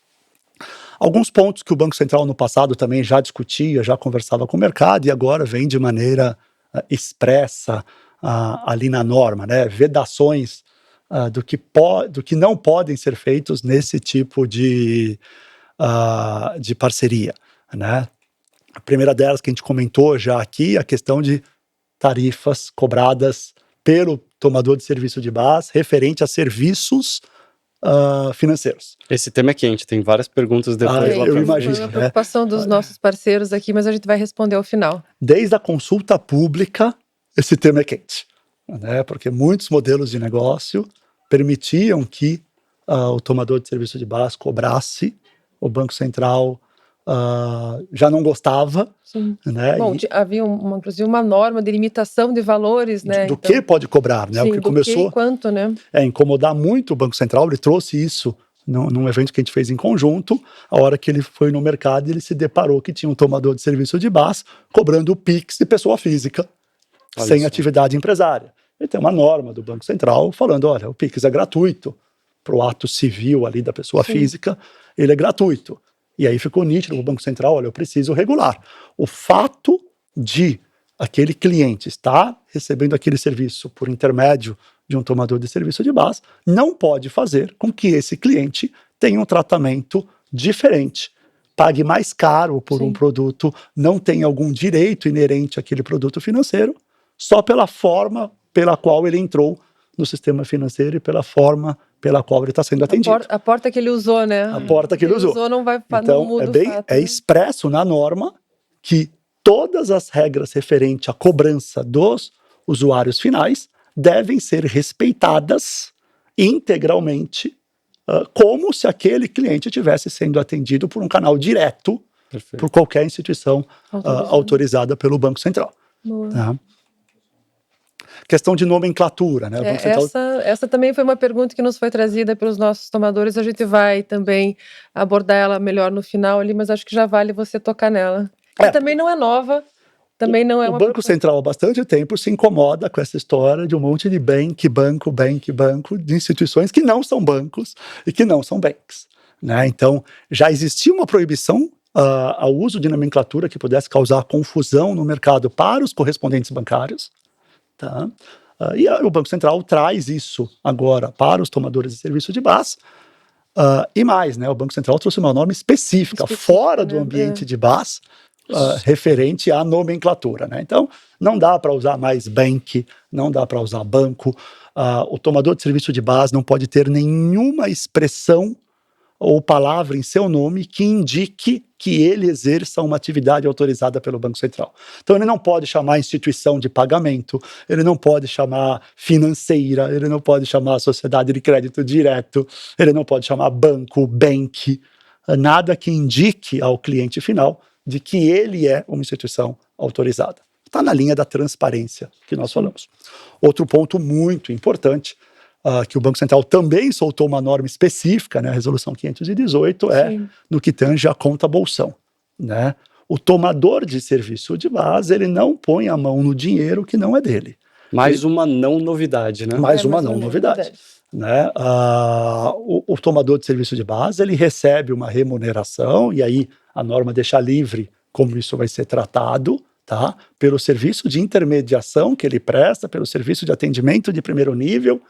Speaker 3: Alguns pontos que o Banco Central no passado também já discutia, já conversava com o mercado e agora vem de maneira expressa ali na norma, né? Vedações do que não podem ser feitos nesse tipo de parceria, né? A primeira delas que a gente comentou já aqui, a questão de tarifas cobradas pelo tomador de serviço de base referente a serviços financeiros.
Speaker 1: Esse tema é quente, tem várias perguntas depois.
Speaker 3: Eu imagino.
Speaker 2: Foi a preocupação dos nossos parceiros aqui, mas a gente vai responder ao final.
Speaker 3: Desde a consulta pública, esse tema é quente, né? Porque muitos modelos de negócio permitiam que o tomador de serviço de base cobrasse, o Banco Central já não gostava.
Speaker 2: Sim.
Speaker 3: Né?
Speaker 2: Bom, havia inclusive uma norma de limitação de valores, né?
Speaker 3: Do que pode cobrar, né?
Speaker 2: Sim,
Speaker 3: o que
Speaker 2: do
Speaker 3: começou
Speaker 2: que e quanto, né?
Speaker 3: Incomodar muito o Banco Central. Ele trouxe isso num evento que a gente fez em conjunto. A hora que ele foi no mercado, ele se deparou que tinha um tomador de serviço de base cobrando o PIX de pessoa física, sem atividade empresária. E tem uma norma do Banco Central falando, olha, o PIX é gratuito para o ato civil ali da pessoa física, ele é gratuito. E aí ficou nítido o Banco Central, olha, eu preciso regular. O fato de aquele cliente estar recebendo aquele serviço por intermédio de um tomador de serviço de base não pode fazer com que esse cliente tenha um tratamento diferente, pague mais caro por um produto, não tenha algum direito inerente àquele produto financeiro, só pela forma pela qual ele entrou no sistema financeiro e pela forma pela qual ele está sendo atendido.
Speaker 2: A porta que ele usou, né?
Speaker 3: A porta que ele usou.
Speaker 2: Não vai
Speaker 3: então,
Speaker 2: não muda o fato,
Speaker 3: é expresso na norma que todas as regras referentes à cobrança dos usuários finais devem ser respeitadas integralmente, como se aquele cliente estivesse sendo atendido por um canal direto
Speaker 1: Perfeito.
Speaker 3: por qualquer instituição autorizada pelo Banco Central. Tá? Questão de nomenclatura, né? O Banco Central...
Speaker 2: Essa também foi uma pergunta que nos foi trazida pelos nossos tomadores, a gente vai também abordar ela melhor no final ali, mas acho que já vale você tocar nela. Que também não é nova, também não é
Speaker 3: o Banco Central há bastante tempo se incomoda com essa história de um monte de banco, de instituições que não são bancos e que não são banks, né? Então, já existia uma proibição ao uso de nomenclatura que pudesse causar confusão no mercado para os correspondentes bancários, tá? E o Banco Central traz isso agora para os tomadores de serviço de BaaS, e mais, né? O Banco Central trouxe uma norma específica fora do ambiente de BaaS, referente à nomenclatura, né? Então, não dá para usar mais bank, não dá para usar banco. O tomador de serviço de BaaS não pode ter nenhuma expressão ou palavra em seu nome que indique que ele exerça uma atividade autorizada pelo Banco Central. Então, ele não pode chamar instituição de pagamento, ele não pode chamar financeira, ele não pode chamar sociedade de crédito direto, ele não pode chamar banco, bank, nada que indique ao cliente final de que ele é uma instituição autorizada. Está na linha da transparência que nós falamos. Outro ponto muito importante, que o Banco Central também soltou uma norma específica, né, a Resolução 518, no que tange a conta bolsão, né? O tomador de serviço de BaaS, ele não põe a mão no dinheiro que não é dele.
Speaker 1: Mais uma não novidade, né?
Speaker 3: Mais uma não novidade. Né? O tomador de serviço de BaaS, ele recebe uma remuneração, e aí a norma deixa livre como isso vai ser tratado, tá? Pelo serviço de intermediação que ele presta, pelo serviço de atendimento de primeiro nível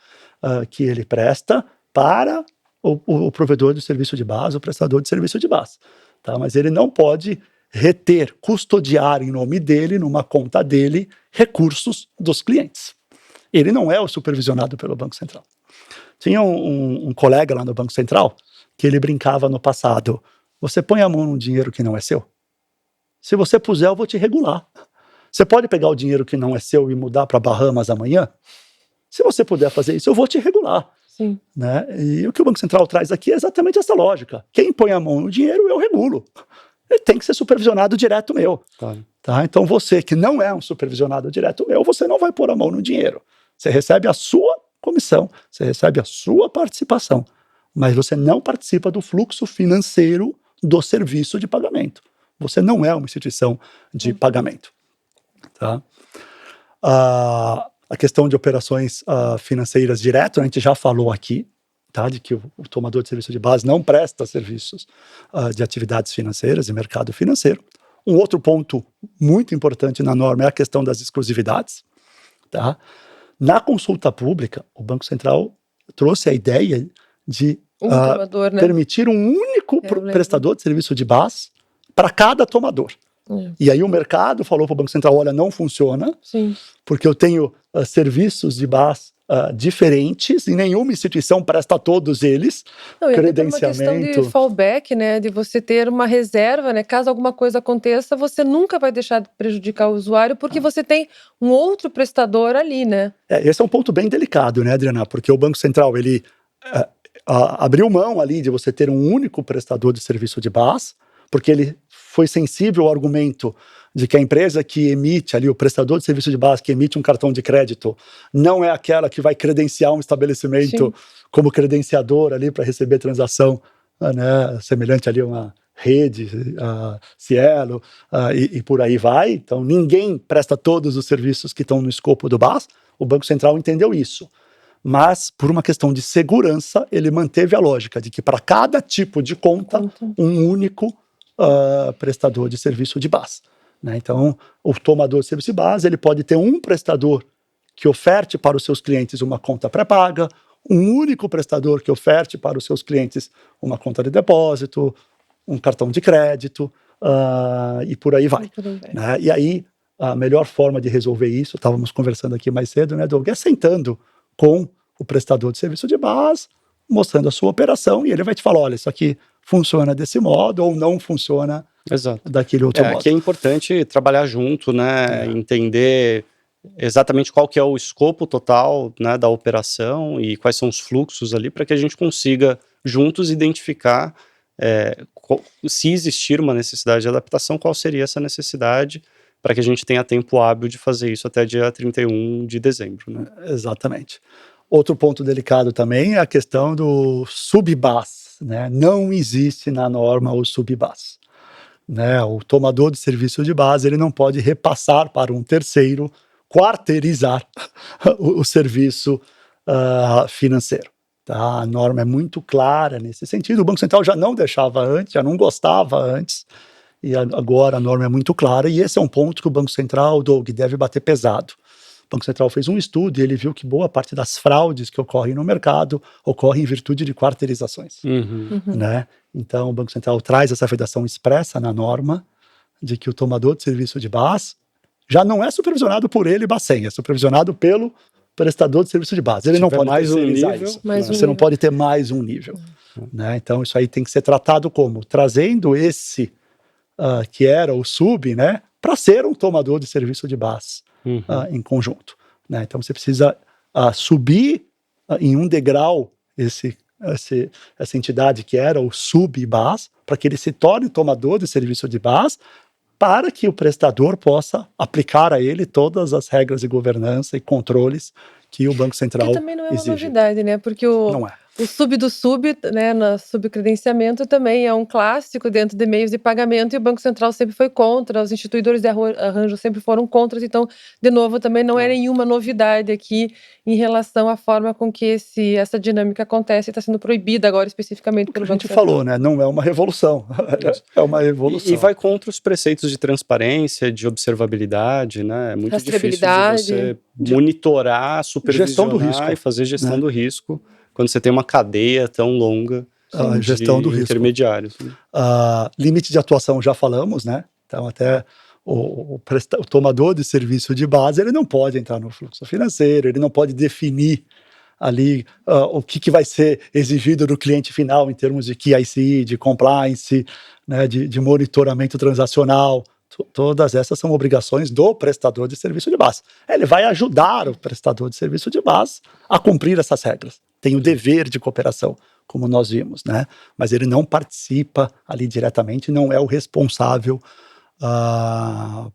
Speaker 3: que ele presta para o provedor do serviço de BaaS, o prestador de serviço de BaaS. Tá? Mas ele não pode reter, custodiar em nome dele, numa conta dele, recursos dos clientes. Ele não é o supervisionado pelo Banco Central. Tinha um colega lá no Banco Central que ele brincava no passado: você põe a mão num dinheiro que não é seu? Se você puser, eu vou te regular. Você pode pegar o dinheiro que não é seu e mudar para Bahamas amanhã? Se você puder fazer isso, eu vou te regular.
Speaker 2: Sim.
Speaker 3: Né? E o que o Banco Central traz aqui é exatamente essa lógica. Quem põe a mão no dinheiro, eu regulo. Ele tem que ser supervisionado direto meu. Tá? Então você que não é um supervisionado direto meu, você não vai pôr a mão no dinheiro. Você recebe a sua comissão, você recebe a sua participação, mas você não participa do fluxo financeiro do serviço de pagamento. Você não é uma instituição de pagamento. Tá? A questão de operações financeiras direto, a gente já falou aqui, tá? De que o tomador de serviço de BaaS não presta serviços de atividades financeiras e mercado financeiro. Um outro ponto muito importante na norma é a questão das exclusividades. Tá? Na consulta pública, o Banco Central trouxe a ideia de
Speaker 2: tomador, né?
Speaker 3: permitir um único prestador de serviço de BaaS para cada tomador. E aí o mercado falou para o Banco Central: olha, não funciona, porque eu tenho serviços de BaaS diferentes e nenhuma instituição presta a todos eles.
Speaker 2: Não, credenciamento. Uma questão de fallback, né, de você ter uma reserva, né, caso alguma coisa aconteça, você nunca vai deixar de prejudicar o usuário, porque você tem um outro prestador ali, né?
Speaker 3: Esse é um ponto bem delicado, né, Adriana, porque o Banco Central, ele abriu mão ali de você ter um único prestador de serviço de BaaS, porque ele foi sensível ao argumento de que a empresa que emite ali, o prestador de serviço de BaaS que emite um cartão de crédito, não é aquela que vai credenciar um estabelecimento como credenciador ali para receber transação, né, semelhante ali a uma rede, Cielo, e por aí vai. Então ninguém presta todos os serviços que estão no escopo do BaaS. O Banco Central entendeu isso. Mas, por uma questão de segurança, ele manteve a lógica de que para cada tipo de conta, um único prestador de serviço de BaaS. Né? Então, o tomador de serviço de BaaS, ele pode ter um prestador que oferte para os seus clientes uma conta pré-paga, um único prestador que oferte para os seus clientes uma conta de depósito, um cartão de crédito, e por aí vai. Né? E aí, a melhor forma de resolver isso, estávamos conversando aqui mais cedo, né, Doug, é sentando com o prestador de serviço de BaaS, mostrando a sua operação, e ele vai te falar: olha, isso aqui funciona desse modo ou não funciona daquele outro modo.
Speaker 1: Aqui é importante trabalhar junto, né? Entender exatamente qual que é o escopo total, né, da operação e quais são os fluxos ali, para que a gente consiga juntos identificar se existir uma necessidade de adaptação, qual seria essa necessidade, para que a gente tenha tempo hábil de fazer isso até dia 31 de dezembro. Né?
Speaker 3: Exatamente. Outro ponto delicado também é a questão do subbás, né? Não existe na norma o subbás. Né? O tomador de serviço de base ele não pode repassar para um terceiro, quarteirizar o serviço financeiro. Tá? A norma é muito clara nesse sentido. O Banco Central já não deixava antes, já não gostava antes, e agora a norma é muito clara, e esse é um ponto que o Banco Central, Doug, deve bater pesado. O Banco Central fez um estudo e ele viu que boa parte das fraudes que ocorrem no mercado ocorrem em virtude de quarteirizações. Né? Então, o Banco Central traz essa vedação expressa na norma de que o tomador de serviço de base já não é supervisionado por ele, Bacen, é supervisionado pelo prestador de serviço de base. Ele não pode
Speaker 1: mais um nível,
Speaker 3: isso. Você não pode ter mais um nível. Né? Então, isso aí tem que ser tratado como trazendo esse que era o sub, né, para ser um tomador de serviço de base em conjunto. Né? Então, você precisa subir em um degrau essa entidade que era o sub-base, para que ele se torne tomador de serviço de base, para que o prestador possa aplicar a ele todas as regras de governança e controles que o Banco Central exige.
Speaker 2: Que também não é uma novidade, né? Porque o sub do sub, né, no subcredenciamento também é um clássico dentro de meios de pagamento, e o Banco Central sempre foi contra, os instituidores de arranjo sempre foram contra, então, de novo, também não é nenhuma novidade aqui em relação à forma com que essa dinâmica acontece e está sendo proibida agora especificamente pelo Banco Central.
Speaker 3: A gente falou, né, não é uma revolução, é uma evolução.
Speaker 1: E vai contra os preceitos de transparência, de observabilidade, né, é muito difícil de você monitorar, supervisionar e fazer gestão do risco, quando você tem uma cadeia tão longa de
Speaker 3: gestão do risco.
Speaker 1: Intermediários. Né?
Speaker 3: Limite de atuação já falamos, né? Então até o tomador de serviço de base ele não pode entrar no fluxo financeiro, ele não pode definir ali o que vai ser exigido do cliente final em termos de KYC, de compliance, né, de monitoramento transacional. Todas essas são obrigações do prestador de serviço de base. Ele vai ajudar o prestador de serviço de base a cumprir essas regras. Tem o dever de cooperação, como nós vimos, né? Mas ele não participa ali diretamente, não é o responsável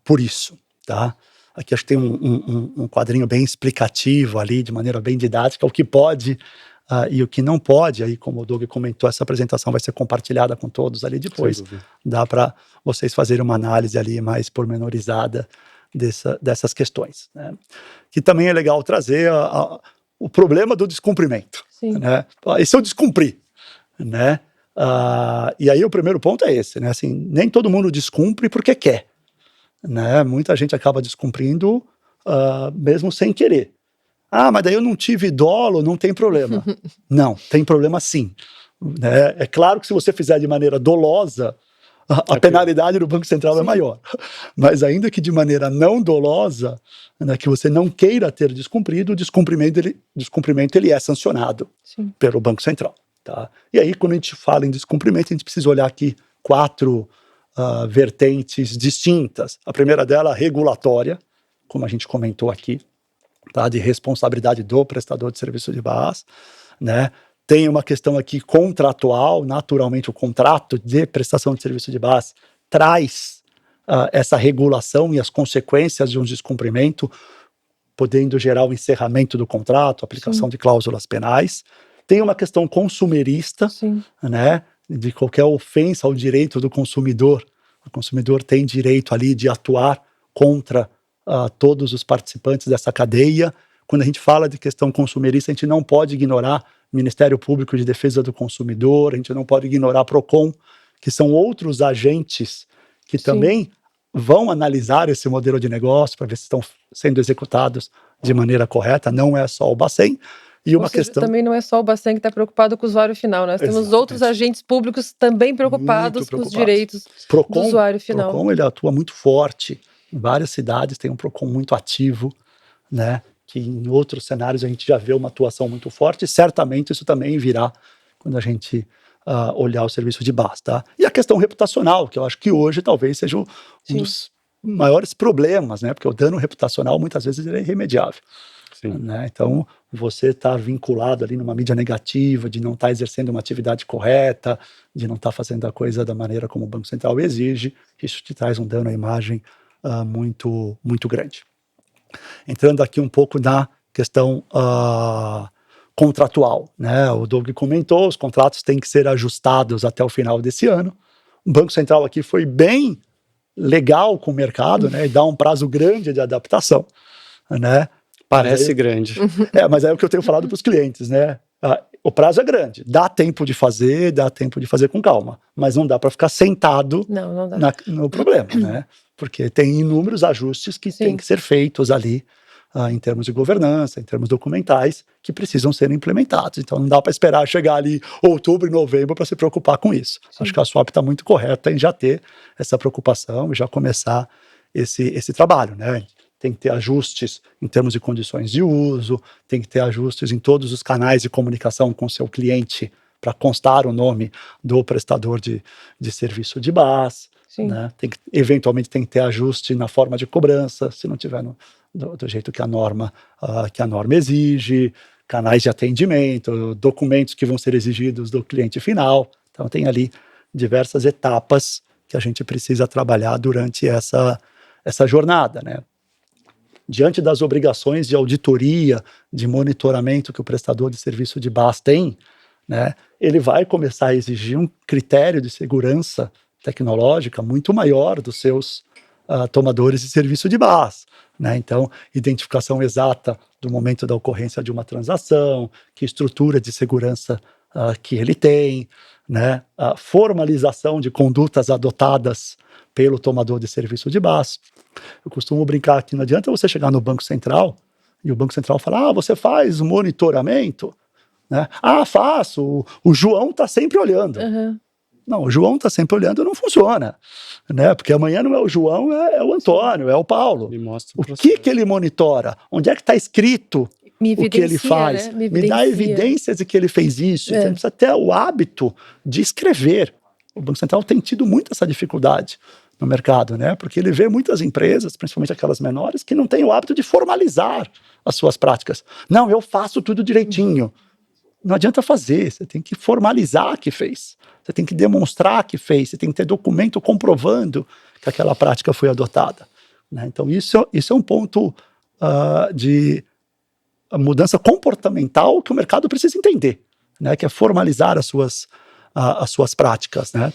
Speaker 3: por isso, tá? Aqui acho que tem um quadrinho bem explicativo ali, de maneira bem didática, o que pode e o que não pode. Aí, como o Doug comentou, essa apresentação vai ser compartilhada com todos ali depois. Dá para vocês fazerem uma análise ali mais pormenorizada dessas questões. Né? Que também é legal trazer o problema do descumprimento. Né? E se eu descumprir? Né? E aí o primeiro ponto é esse, né? Assim, nem todo mundo descumpre porque quer. Né? Muita gente acaba descumprindo mesmo sem querer. Mas daí eu não tive dolo, não tem problema. Não, tem problema sim. Né? É claro que se você fizer de maneira dolosa, a penalidade do Banco Central é maior. Mas ainda que de maneira não dolosa, né, que você não queira ter descumprido, o descumprimento ele é sancionado pelo Banco Central. Tá? E aí, quando a gente fala em descumprimento, a gente precisa olhar aqui 4 vertentes distintas. A primeira dela, regulatória, como a gente comentou aqui, tá? De responsabilidade do prestador de serviço de base, né? Tem uma questão aqui contratual, naturalmente o contrato de prestação de serviço de base traz essa regulação e as consequências de um descumprimento, podendo gerar o encerramento do contrato, aplicação de cláusulas penais. Tem uma questão consumerista, né, de qualquer ofensa ao direito do consumidor. O consumidor tem direito ali de atuar contra todos os participantes dessa cadeia. Quando a gente fala de questão consumerista, a gente não pode ignorar Ministério Público de Defesa do Consumidor, a gente não pode ignorar a Procon, que são outros agentes que também vão analisar esse modelo de negócio para ver se estão sendo executados de maneira correta, não é só o Bacen. E uma questão...
Speaker 2: Também não é só o Bacen que está preocupado com o usuário final, nós temos outros agentes públicos também preocupados com os direitos do usuário final.
Speaker 3: O Procon ele atua muito forte, em várias cidades tem um Procon muito ativo, né? Que em outros cenários a gente já vê uma atuação muito forte, e certamente isso também virá quando a gente olhar o serviço de base, tá? E a questão reputacional, que eu acho que hoje talvez seja um dos maiores problemas, né? Porque o dano reputacional muitas vezes é irremediável.
Speaker 1: Sim.
Speaker 3: Né? Então, você estar vinculado ali numa mídia negativa, de não estar exercendo uma atividade correta, de não estar fazendo a coisa da maneira como o Banco Central exige, isso te traz um dano à imagem muito, muito grande. Entrando aqui um pouco na questão contratual, né? O Doug comentou, os contratos têm que ser ajustados até o final desse ano. O Banco Central aqui foi bem legal com o mercado, né? E dá um prazo grande de adaptação, né?
Speaker 1: Parece grande.
Speaker 3: Mas é o que eu tenho falado para os clientes, né? O prazo é grande, dá tempo de fazer com calma, mas não dá para ficar sentado
Speaker 2: Não dá.
Speaker 3: no problema, né? Porque tem inúmeros ajustes que têm que ser feitos ali, em termos de governança, em termos documentais, que precisam ser implementados. Então não dá para esperar chegar ali outubro e novembro para se preocupar com isso.
Speaker 2: Sim.
Speaker 3: Acho que a Swap está muito correta em já ter essa preocupação e já começar esse trabalho, né? Tem que ter ajustes em termos de condições de uso, tem que ter ajustes em todos os canais de comunicação com o seu cliente para constar o nome do prestador de serviço de BaaS. Né? Eventualmente tem que ter ajuste na forma de cobrança, se não tiver do jeito que a norma exige, canais de atendimento, documentos que vão ser exigidos do cliente final. Então tem ali diversas etapas que a gente precisa trabalhar durante essa jornada, né? Diante das obrigações de auditoria, de monitoramento que o prestador de serviço de BaaS tem, né, ele vai começar a exigir um critério de segurança tecnológica muito maior dos seus tomadores de serviço de BaaS. Né? Então, identificação exata do momento da ocorrência de uma transação, que estrutura de segurança que ele tem, né? A formalização de condutas adotadas pelo tomador de serviço de BaaS. Eu costumo brincar que não adianta você chegar no Banco Central e o Banco Central falar, você faz monitoramento? Né? Faço, o João está sempre olhando.
Speaker 2: Uhum.
Speaker 3: Não, o João está sempre olhando, não funciona. Né? Porque amanhã não é o João, é o Antônio, é o Paulo. O que ele monitora? Onde é que está escrito o que ele faz?
Speaker 2: Né?
Speaker 3: Me dá evidências de que ele fez isso. Então, ele precisa ter o hábito de escrever. O Banco Central tem tido muito essa dificuldade no mercado, né? Porque ele vê muitas empresas, principalmente aquelas menores, que não têm o hábito de formalizar as suas práticas. Não, eu faço tudo direitinho. Não adianta fazer, você tem que formalizar que fez. Você tem que demonstrar que fez, você tem que ter documento comprovando que aquela prática foi adotada. Né? Então, isso é um ponto de mudança comportamental que o mercado precisa entender, né? Que é formalizar as suas práticas. Né?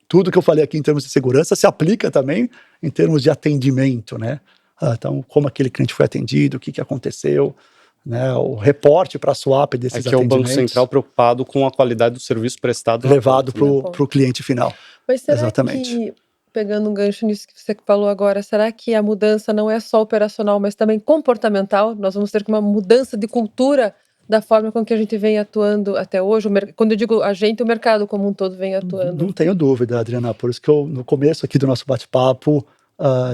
Speaker 3: Tudo que eu falei aqui em termos de segurança se aplica também em termos de atendimento. Né? Então, como aquele cliente foi atendido, o que aconteceu, né, o reporte para a Swap desses atendimentos.
Speaker 1: É o Banco Central preocupado com a qualidade do serviço prestado.
Speaker 3: Levado para o cliente final.
Speaker 2: Mas será
Speaker 3: Exatamente.
Speaker 2: que, pegando um gancho nisso que você falou agora, será que a mudança não é só operacional, mas também comportamental? Nós vamos ter uma mudança de cultura da forma com que a gente vem atuando até hoje? Quando eu digo a gente, o mercado como um todo vem atuando.
Speaker 3: Não tenho dúvida, Adriana. Por isso que eu, no começo aqui do nosso bate-papo,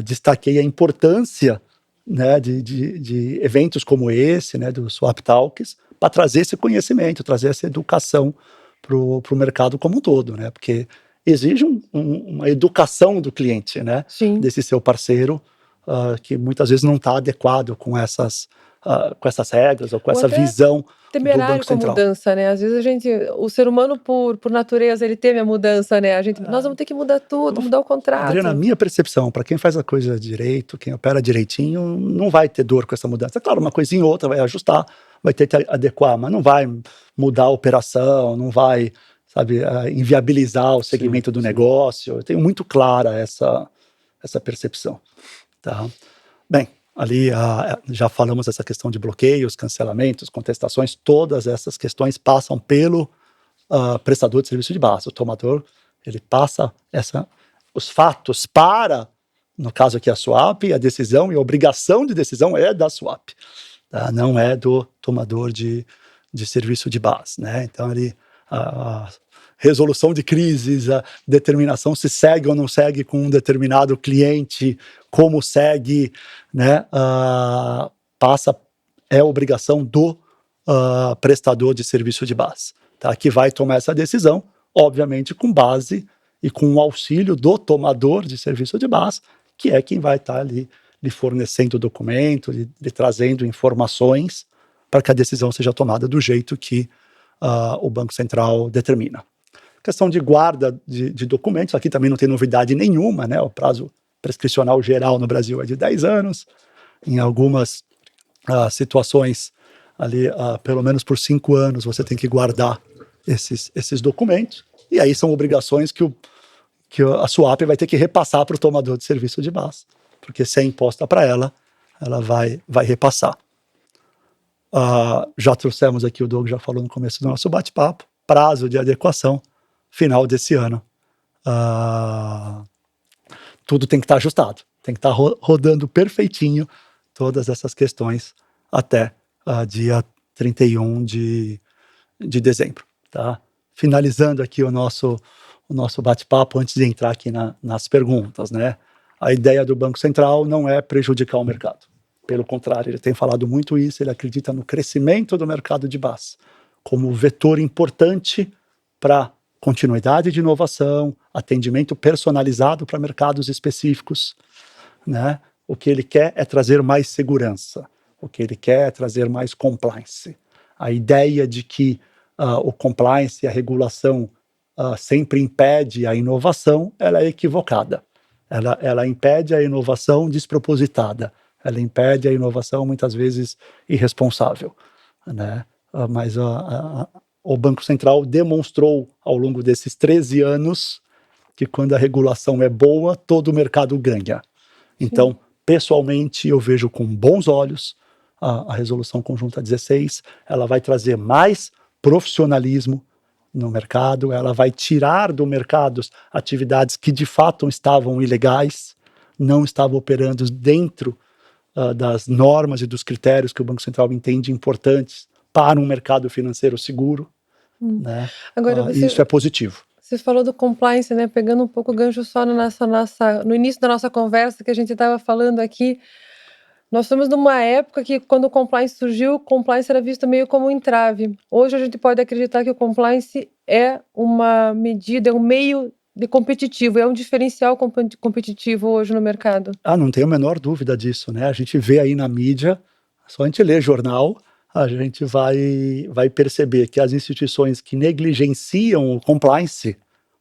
Speaker 3: destaquei a importância, né, de eventos como esse, né, do Swap Talks, para trazer esse conhecimento, trazer essa educação para o mercado como um todo, né, porque exige uma educação do cliente, né, desse seu parceiro, que muitas vezes não está adequado com essas regras ou com essa visão
Speaker 2: temerário com a mudança, né? Às vezes o ser humano por natureza, ele teme a mudança, né? Nós vamos ter que mudar tudo, mudar o contrato.
Speaker 3: Adriana, a minha percepção, para quem faz a coisa direito, quem opera direitinho, não vai ter dor com essa mudança. Claro, uma coisinha ou outra vai ajustar, vai ter que adequar, mas não vai mudar a operação, não vai, sabe, inviabilizar o segmento do negócio. Eu tenho muito clara essa percepção. Tá? Bem, ali já falamos dessa questão de bloqueios, cancelamentos, contestações, todas essas questões passam pelo prestador de serviço de BaaS. O tomador, ele passa os fatos para, no caso aqui a Swap, a decisão e a obrigação de decisão é da Swap, tá? Não é do tomador de serviço de BaaS. Né? Então, ali, a resolução de crises, a determinação se segue ou não segue com um determinado cliente, como segue, né, é obrigação do prestador de serviço de BaaS, tá, que vai tomar essa decisão, obviamente com base e com o auxílio do tomador de serviço de base, que é quem vai estar ali lhe fornecendo documento, lhe trazendo informações para que a decisão seja tomada do jeito que o Banco Central determina. Questão de guarda de documentos, aqui também não tem novidade nenhuma, né? O prazo prescricional geral no Brasil é de 10 anos, em algumas situações ali, pelo menos por 5 anos, você tem que guardar esses documentos, e aí são obrigações que a SUAP vai ter que repassar para o tomador de serviço de base, porque se é imposta para ela vai repassar. Já trouxemos aqui, o Doug já falou no começo do nosso bate-papo, prazo de adequação, final desse ano. Tudo tem que estar ajustado, tem que estar rodando perfeitinho todas essas questões até dia 31 de dezembro. Tá? Finalizando aqui o nosso bate-papo, antes de entrar aqui nas perguntas, né? A ideia do Banco Central não é prejudicar o mercado. Pelo contrário, ele tem falado muito isso, ele acredita no crescimento do mercado de base como vetor importante para continuidade de inovação, atendimento personalizado para mercados específicos, né? O que ele quer é trazer mais segurança, o que ele quer é trazer mais compliance. A ideia de que o compliance e a regulação sempre impede a inovação, ela é equivocada. Ela impede a inovação despropositada, ela impede a inovação muitas vezes irresponsável, né? Mas o Banco Central demonstrou ao longo desses 13 anos que quando a regulação é boa, todo o mercado ganha. Então, pessoalmente, eu vejo com bons olhos a Resolução Conjunta 16, ela vai trazer mais profissionalismo no mercado, ela vai tirar do mercado atividades que de fato estavam ilegais, não estavam operando dentro das normas e dos critérios que o Banco Central entende importantes para um mercado financeiro seguro. Né?
Speaker 2: Agora
Speaker 3: Isso é positivo.
Speaker 2: Você falou do compliance, né? Pegando um pouco o gancho só no início da nossa conversa que a gente estava falando aqui. Nós estamos numa época que, quando o compliance surgiu, o compliance era visto meio como um entrave. Hoje a gente pode acreditar que o compliance é uma medida, é um meio de competitivo, é um diferencial competitivo hoje no mercado.
Speaker 3: Não tenho a menor dúvida disso, né? A gente vê aí na mídia, só a gente lê jornal, a gente vai perceber que as instituições que negligenciam o compliance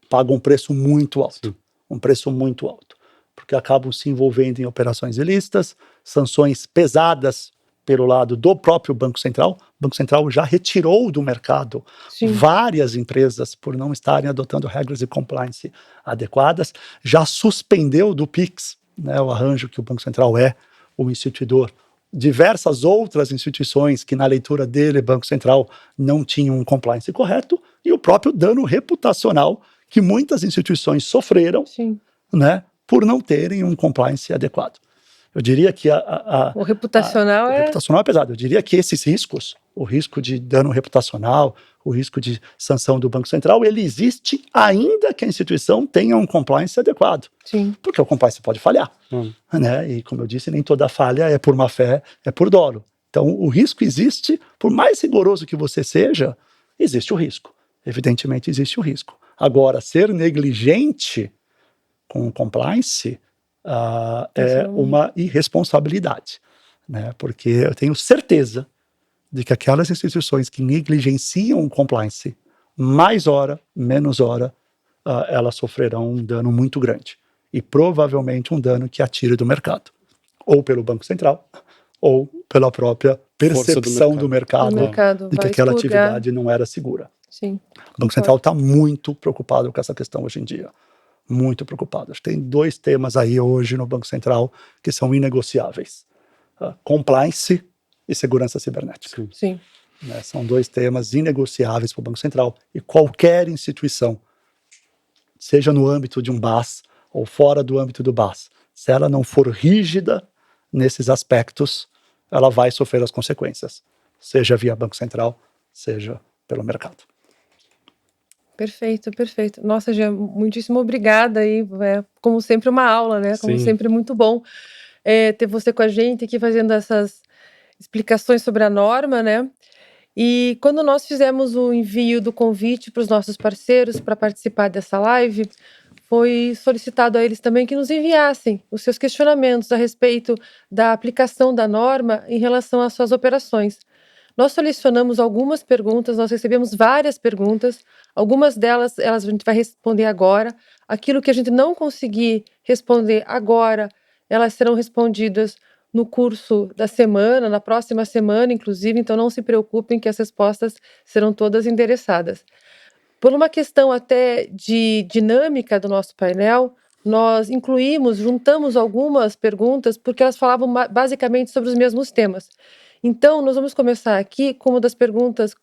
Speaker 3: pagam um preço muito alto. Sim. Um preço muito alto. Porque acabam se envolvendo em operações ilícitas, sanções pesadas pelo lado do próprio Banco Central. O Banco Central já retirou do mercado várias empresas por não estarem adotando regras de compliance adequadas, já suspendeu do PIX, né, o arranjo que o Banco Central é o instituidor, diversas outras instituições que na leitura dele, Banco Central, não tinham um compliance correto, e o próprio dano reputacional que muitas instituições sofreram, né, por não terem um compliance adequado. Eu diria que
Speaker 2: o reputacional
Speaker 3: é pesado. Eu diria que esses riscos, o risco de dano reputacional, o risco de sanção do Banco Central, ele existe ainda que a instituição tenha um compliance adequado.
Speaker 2: Sim.
Speaker 3: Porque o compliance pode falhar. Né? E, como eu disse, nem toda falha é por má fé, é por dolo. Então, o risco existe, por mais rigoroso que você seja, existe o risco. Evidentemente, existe o risco. Agora, ser negligente com o compliance é uma irresponsabilidade, né? Porque eu tenho certeza de que aquelas instituições que negligenciam o compliance, mais hora, menos hora, elas sofrerão um dano muito grande. E provavelmente um dano que atire do mercado. Ou pelo Banco Central, ou pela própria percepção do mercado de que aquela atividade não era segura.
Speaker 2: Sim,
Speaker 3: o Banco Central está muito preocupado com essa questão hoje em dia. Muito preocupado. Acho que tem 2 temas aí hoje no Banco Central que são inegociáveis. Compliance e segurança cibernética.
Speaker 2: Sim.
Speaker 3: Né, são 2 temas inegociáveis para o Banco Central. E qualquer instituição, seja no âmbito de um BAS ou fora do âmbito do BAS, se ela não for rígida nesses aspectos, ela vai sofrer as consequências. Seja via Banco Central, seja pelo mercado.
Speaker 2: Perfeito, perfeito. Nossa, Jean, muitíssimo obrigada aí. Como sempre, uma aula, né? Como sempre, muito bom ter você com a gente aqui fazendo essas explicações sobre a norma, né? E quando nós fizemos o envio do convite para os nossos parceiros para participar dessa live, foi solicitado a eles também que nos enviassem os seus questionamentos a respeito da aplicação da norma em relação às suas operações. Nós selecionamos algumas perguntas, nós recebemos várias perguntas, algumas delas a gente vai responder agora. Aquilo que a gente não conseguir responder agora, elas serão respondidas no curso da semana, na próxima semana, inclusive, então não se preocupem que as respostas serão todas endereçadas. Por uma questão até de dinâmica do nosso painel, nós juntamos algumas perguntas, porque elas falavam basicamente sobre os mesmos temas. Então, nós vamos começar aqui com uma das perguntas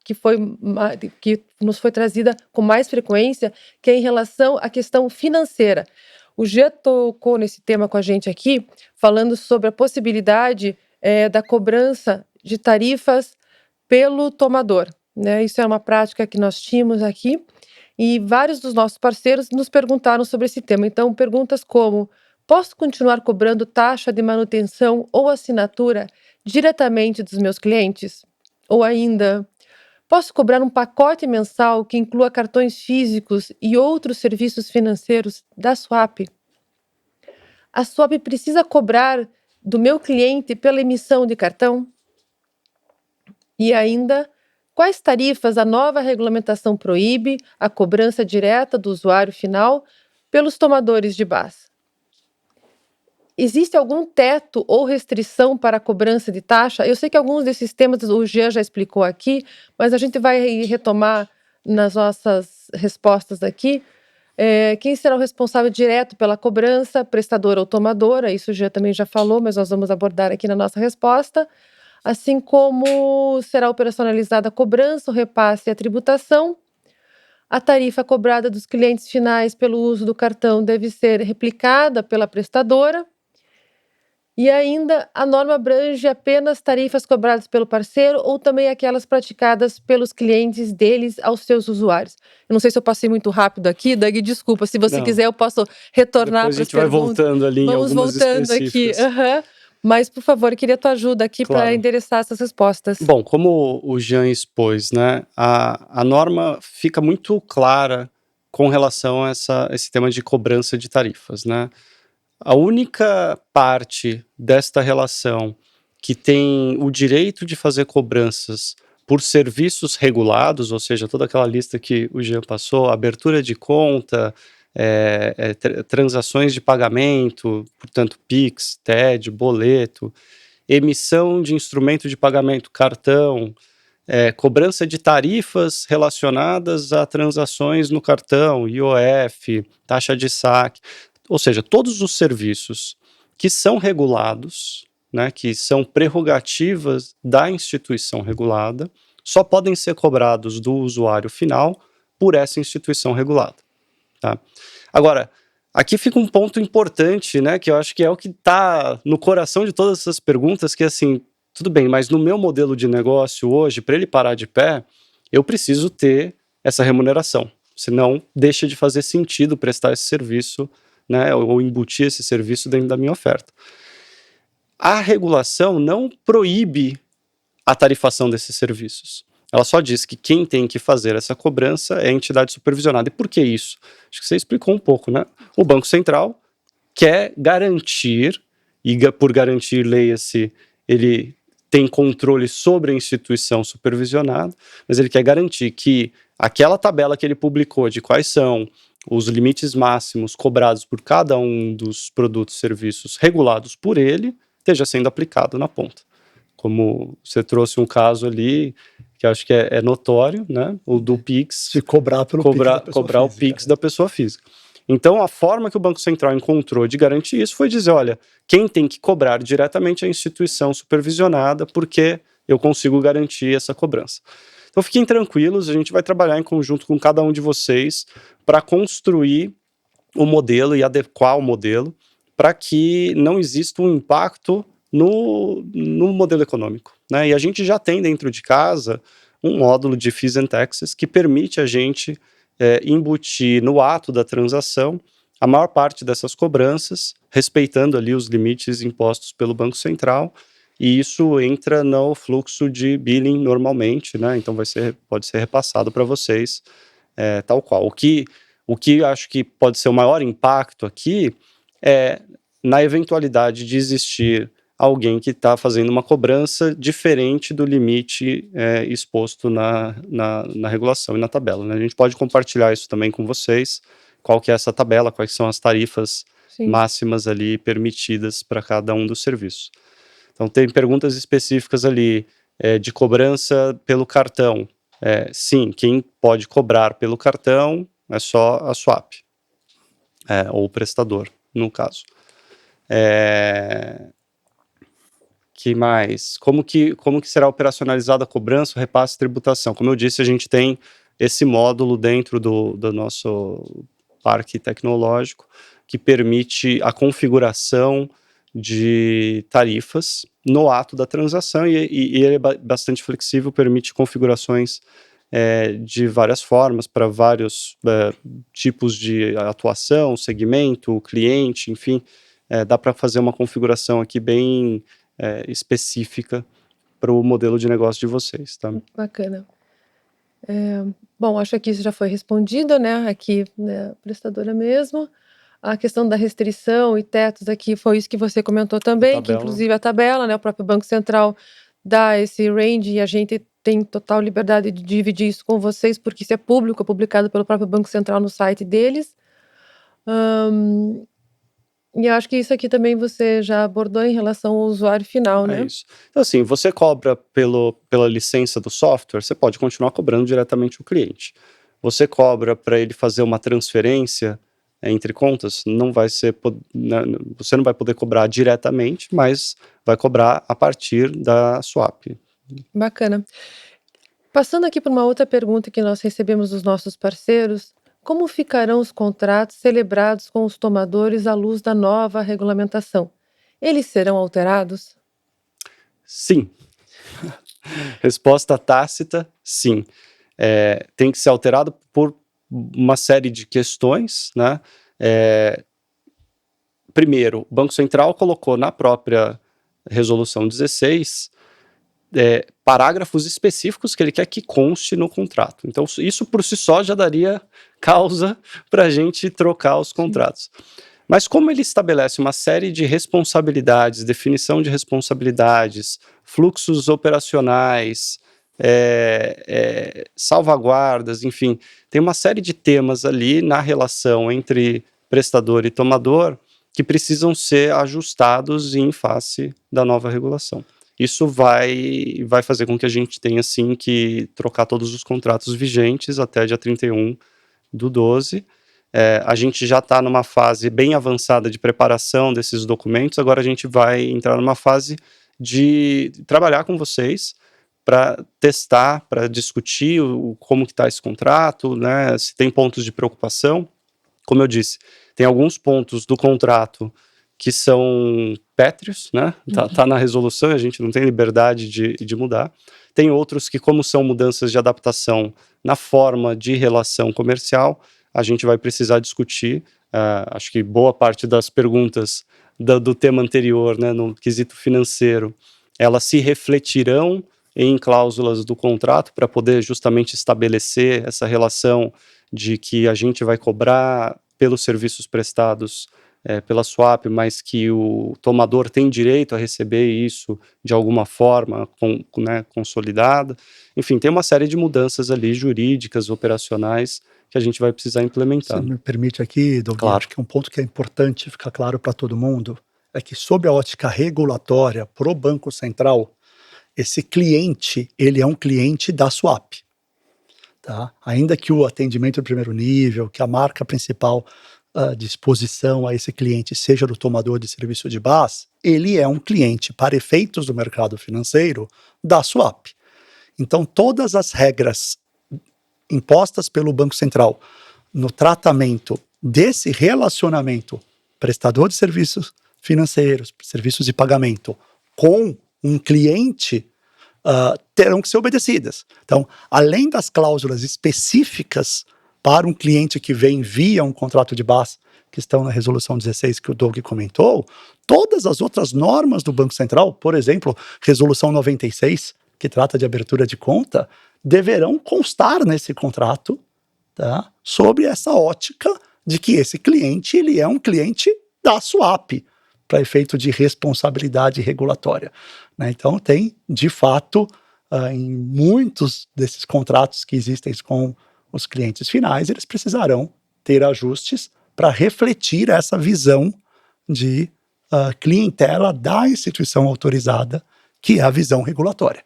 Speaker 2: que nos foi trazida com mais frequência, que é em relação à questão financeira. O Jean tocou nesse tema com a gente aqui, falando sobre a possibilidade da cobrança de tarifas pelo tomador, né? Isso é uma prática que nós tínhamos aqui e vários dos nossos parceiros nos perguntaram sobre esse tema. Então, perguntas como: posso continuar cobrando taxa de manutenção ou assinatura diretamente dos meus clientes? Ou ainda, posso cobrar um pacote mensal que inclua cartões físicos e outros serviços financeiros da Swap? A Swap precisa cobrar do meu cliente pela emissão de cartão? E ainda, quais tarifas a nova regulamentação proíbe a cobrança direta do usuário final pelos tomadores de BAS? Existe algum teto ou restrição para a cobrança de taxa? Eu sei que alguns desses temas o Jean já explicou aqui, mas a gente vai retomar nas nossas respostas aqui. Quem será o responsável direto pela cobrança, prestadora ou tomadora? Isso o Jean também já falou, mas nós vamos abordar aqui na nossa resposta. Assim como será operacionalizada a cobrança, o repasse e a tributação. A tarifa cobrada dos clientes finais pelo uso do cartão deve ser replicada pela prestadora. E ainda, a norma abrange apenas tarifas cobradas pelo parceiro ou também aquelas praticadas pelos clientes deles aos seus usuários. Eu não sei se eu passei muito rápido aqui, Doug, desculpa. Se você
Speaker 1: Não.
Speaker 2: quiser, eu posso retornar
Speaker 1: Depois
Speaker 2: para
Speaker 1: a
Speaker 2: as
Speaker 1: gente vai
Speaker 2: perguntas.
Speaker 1: voltando ali em
Speaker 2: Vamos
Speaker 1: algumas
Speaker 2: voltando aqui.
Speaker 1: específicas.
Speaker 2: Mas, por favor, eu queria a tua ajuda aqui para
Speaker 1: Claro.
Speaker 2: endereçar essas respostas.
Speaker 1: Bom, como o Jean expôs, né, a norma fica muito clara com relação a esse tema de cobrança de tarifas, né? A única parte desta relação que tem o direito de fazer cobranças por serviços regulados, ou seja, toda aquela lista que o Jean passou, abertura de conta, transações de pagamento, portanto, Pix, TED, boleto, emissão de instrumento de pagamento, cartão, cobrança de tarifas relacionadas a transações no cartão, IOF, taxa de saque, ou seja, todos os serviços que são regulados, né, que são prerrogativas da instituição regulada, só podem ser cobrados do usuário final por essa instituição regulada. Tá? Agora, aqui fica um ponto importante, né, que eu acho que é o que está no coração de todas essas perguntas, que é assim, tudo bem, mas no meu modelo de negócio hoje, para ele parar de pé, eu preciso ter essa remuneração, senão deixa de fazer sentido prestar esse serviço, né, ou embutir esse serviço dentro da minha oferta. A regulação não proíbe a tarifação desses serviços. Ela só diz que quem tem que fazer essa cobrança é a entidade supervisionada. E por que isso? Acho que você explicou um pouco, né? O Banco Central quer garantir, e por garantir, leia-se, ele tem controle sobre a instituição supervisionada, mas ele quer garantir que aquela tabela que ele publicou de quais são os limites máximos cobrados por cada um dos produtos e serviços regulados por ele, esteja sendo aplicado na ponta. Como você trouxe um caso ali, que acho que é notório, né? O do Pix.
Speaker 3: Se cobrar pelo
Speaker 1: cobrar o Pix da pessoa física. Então, a forma que o Banco Central encontrou de garantir isso foi dizer, olha, quem tem que cobrar diretamente é a instituição supervisionada, porque eu consigo garantir essa cobrança. Então, fiquem tranquilos, a gente vai trabalhar em conjunto com cada um de vocês para construir o modelo e adequar o modelo para que não exista um impacto no modelo econômico, né? E a gente já tem dentro de casa um módulo de Fees and Taxes que permite a gente embutir no ato da transação a maior parte dessas cobranças, respeitando ali os limites impostos pelo Banco Central, e isso entra no fluxo de billing normalmente, né? Então pode ser repassado para vocês tal qual. O que acho que pode ser o maior impacto aqui é na eventualidade de existir alguém que está fazendo uma cobrança diferente do limite exposto na regulação e na tabela, né? A gente pode compartilhar isso também com vocês, qual que é essa tabela, quais são as tarifas
Speaker 2: Sim.
Speaker 1: máximas ali permitidas para cada um dos serviços. Então tem perguntas específicas ali de cobrança pelo cartão. Sim, quem pode cobrar pelo cartão é só a Swap, ou o prestador, no caso. Que mais? Como que será operacionalizada a cobrança, o repasse e tributação? Como eu disse, a gente tem esse módulo dentro do nosso parque tecnológico que permite a configuração de tarifas no ato da transação e ele é bastante flexível, permite configurações de várias formas para vários tipos de atuação, segmento, cliente, enfim, dá para fazer uma configuração aqui bem específica para o modelo de negócio de vocês, tá?
Speaker 2: Bacana. Bom, acho que isso já foi respondido, né, aqui, né, prestadora mesmo. A questão da restrição e tetos aqui foi isso que você comentou também, que inclusive a tabela, né, o próprio Banco Central dá esse range e a gente tem total liberdade de dividir isso com vocês, porque isso é público, é publicado pelo próprio Banco Central no site deles. E eu acho que isso aqui também você já abordou em relação ao usuário final, né?
Speaker 1: É isso. Então, assim, você cobra pela licença do software, você pode continuar cobrando diretamente o cliente. Você cobra para ele fazer uma transferência entre contas, não vai ser, né, você não vai poder cobrar diretamente, mas vai cobrar a partir da Swap.
Speaker 2: Bacana. Passando aqui para uma outra pergunta que nós recebemos dos nossos parceiros, como ficarão os contratos celebrados com os tomadores à luz da nova regulamentação? Eles serão alterados?
Speaker 1: Sim. Resposta tácita, sim. Tem que ser alterado por uma série de questões, né? Primeiro, o Banco Central colocou na própria Resolução 16 parágrafos específicos que ele quer que conste no contrato. Então, isso por si só já daria causa para a gente trocar os contratos. Mas como ele estabelece uma série de responsabilidades, definição de responsabilidades, fluxos operacionais, salvaguardas, enfim, tem uma série de temas ali na relação entre prestador e tomador que precisam ser ajustados em face da nova regulação. Isso vai fazer com que a gente tenha, sim, que trocar todos os contratos vigentes até dia 31/12. A gente já está numa fase bem avançada de preparação desses documentos, agora a gente vai entrar numa fase de trabalhar com vocês para testar, para discutir como que está esse contrato, né, se tem pontos de preocupação. Como eu disse, tem alguns pontos do contrato que são pétreos, né? Tá na resolução e a gente não tem liberdade de mudar. Tem outros que, como são mudanças de adaptação na forma de relação comercial, a gente vai precisar discutir. Acho que boa parte das perguntas do tema anterior, né, no quesito financeiro, elas se refletirão em cláusulas do contrato para poder justamente estabelecer essa relação de que a gente vai cobrar pelos serviços prestados pela Swap, mas que o tomador tem direito a receber isso de alguma forma consolidada. Enfim, tem uma série de mudanças ali jurídicas, operacionais, que a gente vai precisar implementar.
Speaker 3: Se me permite aqui, Douglas,
Speaker 1: Claro.
Speaker 3: acho que um ponto que é importante ficar claro para todo mundo é que, sob a ótica regulatória para o Banco Central, esse cliente, ele é um cliente da Swap. Tá? Ainda que o atendimento de primeiro nível, que a marca principal de exposição a esse cliente seja do tomador de serviço de base, ele é um cliente, para efeitos do mercado financeiro, da Swap. Então, todas as regras impostas pelo Banco Central no tratamento desse relacionamento prestador de serviços financeiros, serviços de pagamento, com um cliente, terão que ser obedecidas. Então, além das cláusulas específicas para um cliente que vem via um contrato de base, que estão na Resolução 16 que o Doug comentou, todas as outras normas do Banco Central, por exemplo, Resolução 96, que trata de abertura de conta, deverão constar nesse contrato tá? Sobre essa ótica de que esse cliente ele é um cliente da swap, para efeito de responsabilidade regulatória, né? Então tem, de fato, em muitos desses contratos que existem com os clientes finais, eles precisarão ter ajustes para refletir essa visão de clientela da instituição autorizada, que é a visão regulatória.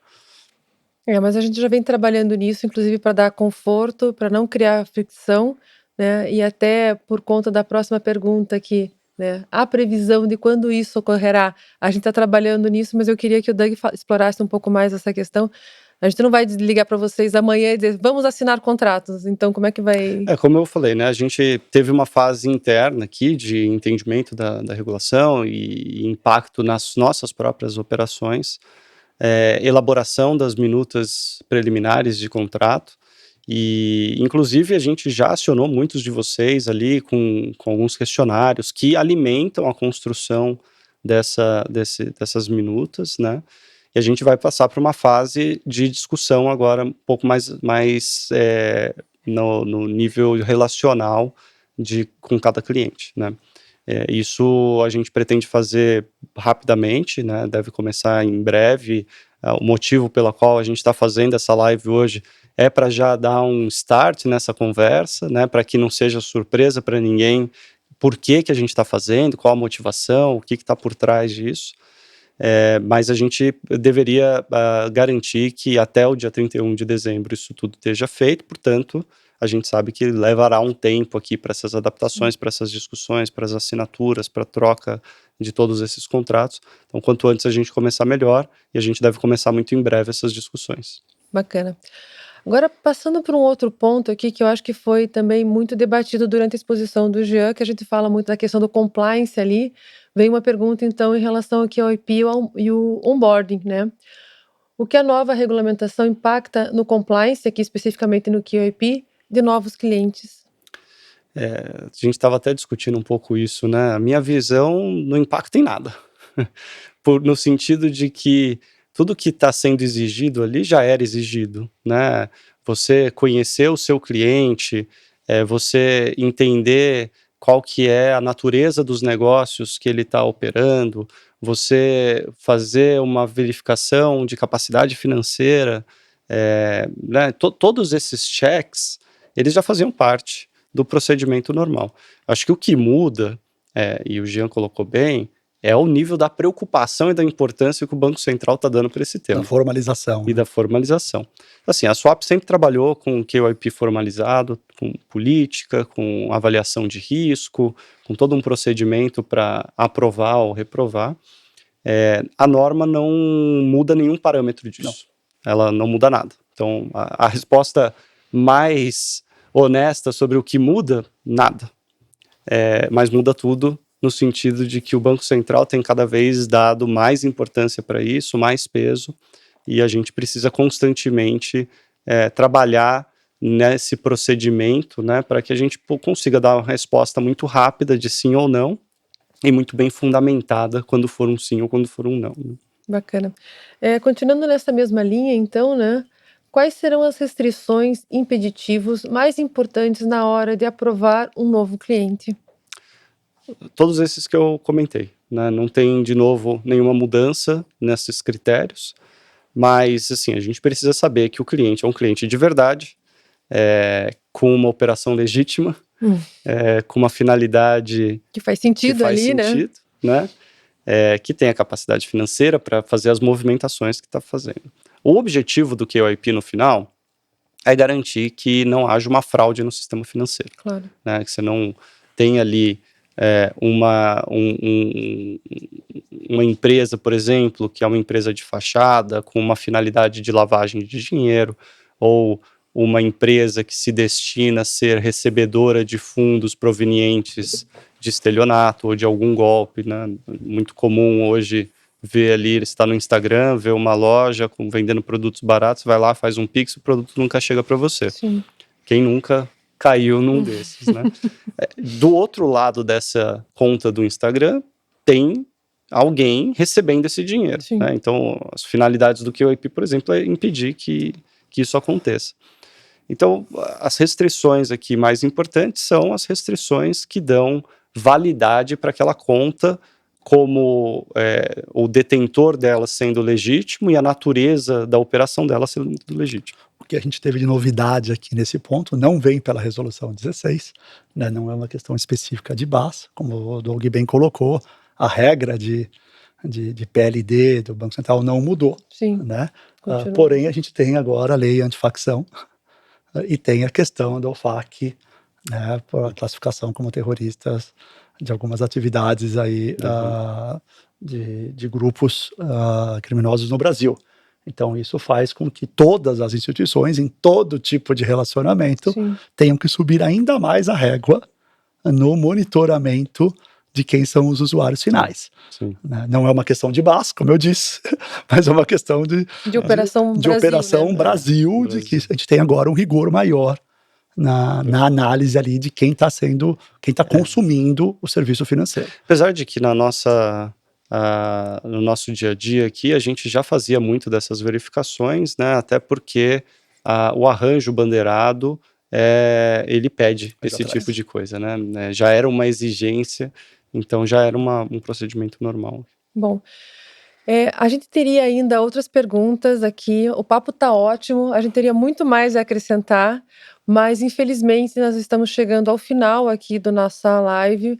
Speaker 2: Mas a gente já vem trabalhando nisso, inclusive para dar conforto, para não criar fricção, né? E até por conta da próxima pergunta aqui, né? A previsão de quando isso ocorrerá. A gente está trabalhando nisso, mas eu queria que o Doug explorasse um pouco mais essa questão. A gente não vai ligar para vocês amanhã e dizer, vamos assinar contratos. Então, como é que vai.
Speaker 1: Como eu falei, né, a gente teve uma fase interna aqui de entendimento da regulação e impacto nas nossas próprias operações, elaboração das minutas preliminares de contrato, e inclusive a gente já acionou muitos de vocês ali com alguns questionários que alimentam a construção dessas minutas, né? E a gente vai passar para uma fase de discussão agora um pouco mais no nível relacional com cada cliente, né? Isso a gente pretende fazer rapidamente, né? Deve começar em breve. O motivo pelo qual a gente está fazendo essa live hoje é para já dar um start nessa conversa, né? Para que não seja surpresa para ninguém por que a gente está fazendo, qual a motivação, o que está por trás disso. Mas a gente deveria garantir que até o dia 31 de dezembro isso tudo esteja feito, portanto, a gente sabe que levará um tempo aqui para essas adaptações, para essas discussões, para as assinaturas, para a troca de todos esses contratos. Então, quanto antes a gente começar, melhor, e a gente deve começar muito em breve essas discussões.
Speaker 2: Bacana. Agora, passando por um outro ponto aqui, que eu acho que foi também muito debatido durante a exposição do Jean, que a gente fala muito da questão do compliance ali, vem uma pergunta, então, em relação ao QIP e o onboarding, né? O que a nova regulamentação impacta no compliance, aqui especificamente no QIP, de novos clientes?
Speaker 1: A gente estava até discutindo um pouco isso, né? A minha visão não impacta em nada, no sentido de que tudo que está sendo exigido ali já era exigido, né? Você conhecer o seu cliente, você entender qual que é a natureza dos negócios que ele está operando, você fazer uma verificação de capacidade financeira, né? Todos esses checks, eles já faziam parte do procedimento normal. Acho que o que muda, e o Jean colocou bem, é o nível da preocupação e da importância que o Banco Central está dando para esse tema.
Speaker 3: Da formalização.
Speaker 1: E da formalização. Assim, a Swap sempre trabalhou com QIP formalizado, com política, com avaliação de risco, com todo um procedimento para aprovar ou reprovar. A norma não muda nenhum parâmetro disso. Não. Ela não muda nada. Então, a resposta mais honesta sobre o que muda, nada. Mas muda tudo no sentido de que o Banco Central tem cada vez dado mais importância para isso, mais peso, e a gente precisa constantemente trabalhar nesse procedimento, né, para que a gente consiga dar uma resposta muito rápida de sim ou não, e muito bem fundamentada quando for um sim ou quando for um não.
Speaker 2: Bacana. Continuando nessa mesma linha, então, né, quais serão as restrições impeditivos mais importantes na hora de aprovar um novo cliente?
Speaker 1: Todos esses que eu comentei, né? Não tem, de novo, nenhuma mudança nesses critérios, mas, assim, a gente precisa saber que o cliente é um cliente de verdade, com uma operação legítima, com uma finalidade
Speaker 2: que faz sentido ali,
Speaker 1: né? Que tem a capacidade financeira para fazer as movimentações que está fazendo. O objetivo do QIP no final é garantir que não haja uma fraude no sistema financeiro.
Speaker 2: Claro.
Speaker 1: Né? Que você não tem ali uma empresa, por exemplo, que é uma empresa de fachada com uma finalidade de lavagem de dinheiro, ou uma empresa que se destina a ser recebedora de fundos provenientes de estelionato ou de algum golpe, né? Muito comum hoje ver ali, está no Instagram, ver uma loja vendendo produtos baratos, vai lá, faz um Pix, o produto nunca chega para você.
Speaker 2: Sim.
Speaker 1: Quem nunca caiu num desses, né? Do outro lado dessa conta do Instagram, tem alguém recebendo esse dinheiro, né? Então, as finalidades do QIP, por exemplo, é impedir que isso aconteça. Então, as restrições aqui mais importantes são as restrições que dão validade para aquela conta, como o detentor dela sendo legítimo e a natureza da operação dela sendo legítima.
Speaker 3: O que a gente teve de novidade aqui nesse ponto não vem pela resolução 16, né, não é uma questão específica de BAS, como o Doug bem colocou, a regra de PLD do Banco Central não mudou,
Speaker 2: Sim,
Speaker 3: né?
Speaker 2: continua.
Speaker 3: Porém, a gente tem agora a lei antifacção e tem a questão da OFAC, né, por a classificação como terroristas de algumas atividades aí, de grupos criminosos no Brasil. Então, isso faz com que todas as instituições, em todo tipo de relacionamento,
Speaker 2: Sim.
Speaker 3: tenham que subir ainda mais a régua no monitoramento de quem são os usuários finais.
Speaker 1: Sim.
Speaker 3: Né? Não é uma questão de BAS, como eu disse, mas é uma questão de
Speaker 2: Operação
Speaker 3: de
Speaker 2: Brasil,
Speaker 3: operação
Speaker 2: né?
Speaker 3: Brasil, de que a gente tem agora um rigor maior na análise ali de quem está consumindo o serviço financeiro.
Speaker 1: Apesar de que no nosso dia a dia aqui, a gente já fazia muito dessas verificações, né? Até porque o arranjo bandeirado, ele pede esse tipo de coisa, né? Já era uma exigência, então já era um procedimento normal.
Speaker 2: Bom, a gente teria ainda outras perguntas aqui, o papo tá ótimo, a gente teria muito mais a acrescentar, mas infelizmente nós estamos chegando ao final aqui do nossa live.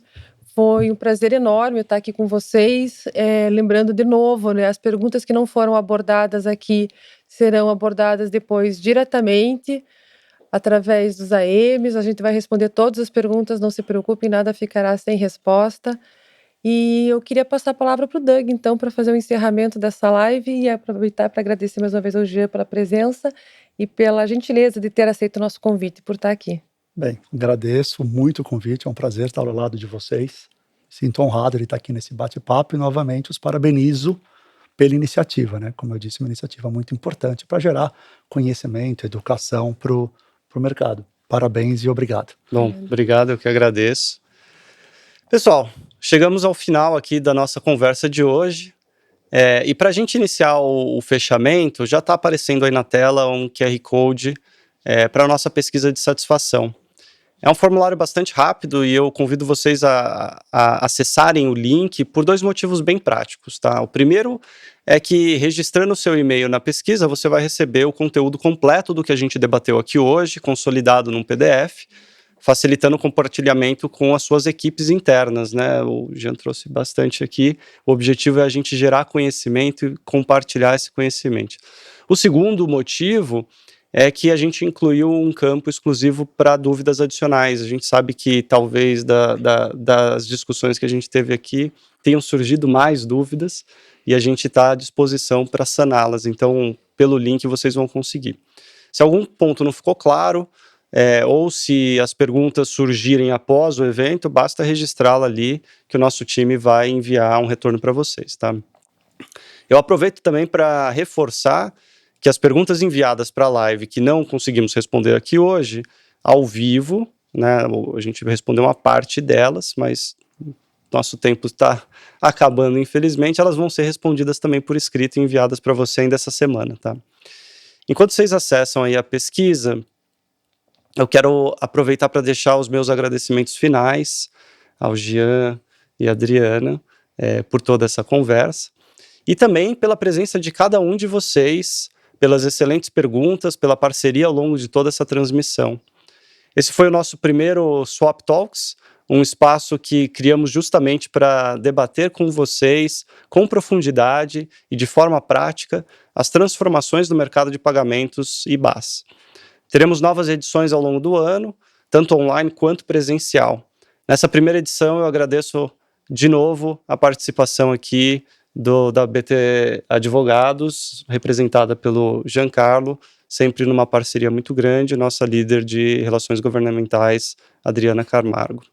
Speaker 2: Foi um prazer enorme estar aqui com vocês, lembrando de novo, né, as perguntas que não foram abordadas aqui serão abordadas depois diretamente, através dos AMs, a gente vai responder todas as perguntas, não se preocupem, nada ficará sem resposta. E eu queria passar a palavra para o Doug, então, para fazer o encerramento dessa live e aproveitar para agradecer mais uma vez ao Jean pela presença e pela gentileza de ter aceito o nosso convite, por estar aqui.
Speaker 3: Bem, agradeço muito o convite, é um prazer estar ao lado de vocês. Sinto honrado de estar aqui nesse bate-papo e, novamente, os parabenizo pela iniciativa, né? Como eu disse, uma iniciativa muito importante para gerar conhecimento, educação para o mercado. Parabéns e obrigado.
Speaker 1: Bom, obrigado, eu que agradeço. Pessoal, chegamos ao final aqui da nossa conversa de hoje. E para a gente iniciar o fechamento, já está aparecendo aí na tela um QR Code para a nossa pesquisa de satisfação. É um formulário bastante rápido e eu convido vocês a acessarem o link por 2 motivos bem práticos, tá? O primeiro é que, registrando o seu e-mail na pesquisa, você vai receber o conteúdo completo do que a gente debateu aqui hoje, consolidado num PDF, facilitando o compartilhamento com as suas equipes internas, né? O Jean trouxe bastante aqui. O objetivo é a gente gerar conhecimento e compartilhar esse conhecimento. O segundo motivo é que a gente incluiu um campo exclusivo para dúvidas adicionais. A gente sabe que talvez das discussões que a gente teve aqui tenham surgido mais dúvidas e a gente está à disposição para saná-las. Então, pelo link vocês vão conseguir. Se algum ponto não ficou claro, ou se as perguntas surgirem após o evento, basta registrá-la ali que o nosso time vai enviar um retorno para vocês, tá? Eu aproveito também para reforçar que as perguntas enviadas para a live que não conseguimos responder aqui hoje, ao vivo, né, a gente respondeu uma parte delas, mas nosso tempo está acabando, infelizmente, elas vão ser respondidas também por escrito e enviadas para você ainda essa semana, tá? Enquanto vocês acessam aí a pesquisa, eu quero aproveitar para deixar os meus agradecimentos finais ao Jean e à Adriana por toda essa conversa, e também pela presença de cada um de vocês, pelas excelentes perguntas, pela parceria ao longo de toda essa transmissão. Esse foi o nosso primeiro Swap Talks, um espaço que criamos justamente para debater com vocês, com profundidade e de forma prática, as transformações do mercado de pagamentos e BaaS. Teremos novas edições ao longo do ano, tanto online quanto presencial. Nessa primeira edição, eu agradeço de novo a participação aqui da BT Advogados, representada pelo Giancarlo, sempre numa parceria muito grande, nossa líder de relações governamentais, Adriana Camargo.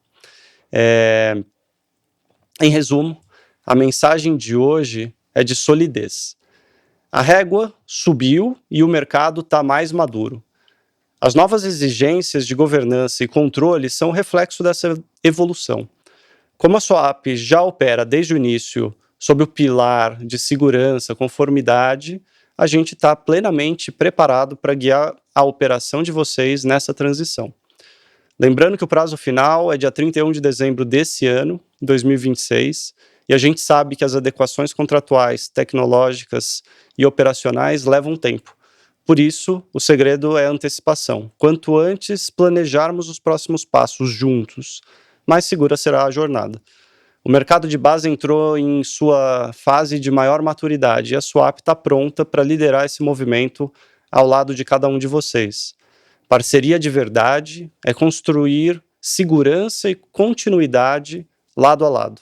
Speaker 1: Em resumo, a mensagem de hoje é de solidez. A régua subiu e o mercado está mais maduro. As novas exigências de governança e controle são reflexo dessa evolução. Como a Swap já opera desde o início sob o pilar de segurança, conformidade, a gente está plenamente preparado para guiar a operação de vocês nessa transição. Lembrando que o prazo final é dia 31 de dezembro desse ano, 2026, e a gente sabe que as adequações contratuais, tecnológicas e operacionais levam tempo. Por isso, o segredo é a antecipação. Quanto antes planejarmos os próximos passos juntos, mais segura será a jornada. O mercado de base entrou em sua fase de maior maturidade e a Swap está pronta para liderar esse movimento ao lado de cada um de vocês. Parceria de verdade é construir segurança e continuidade lado a lado.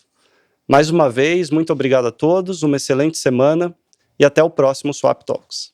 Speaker 1: Mais uma vez, muito obrigado a todos, uma excelente semana e até o próximo Swap Talks.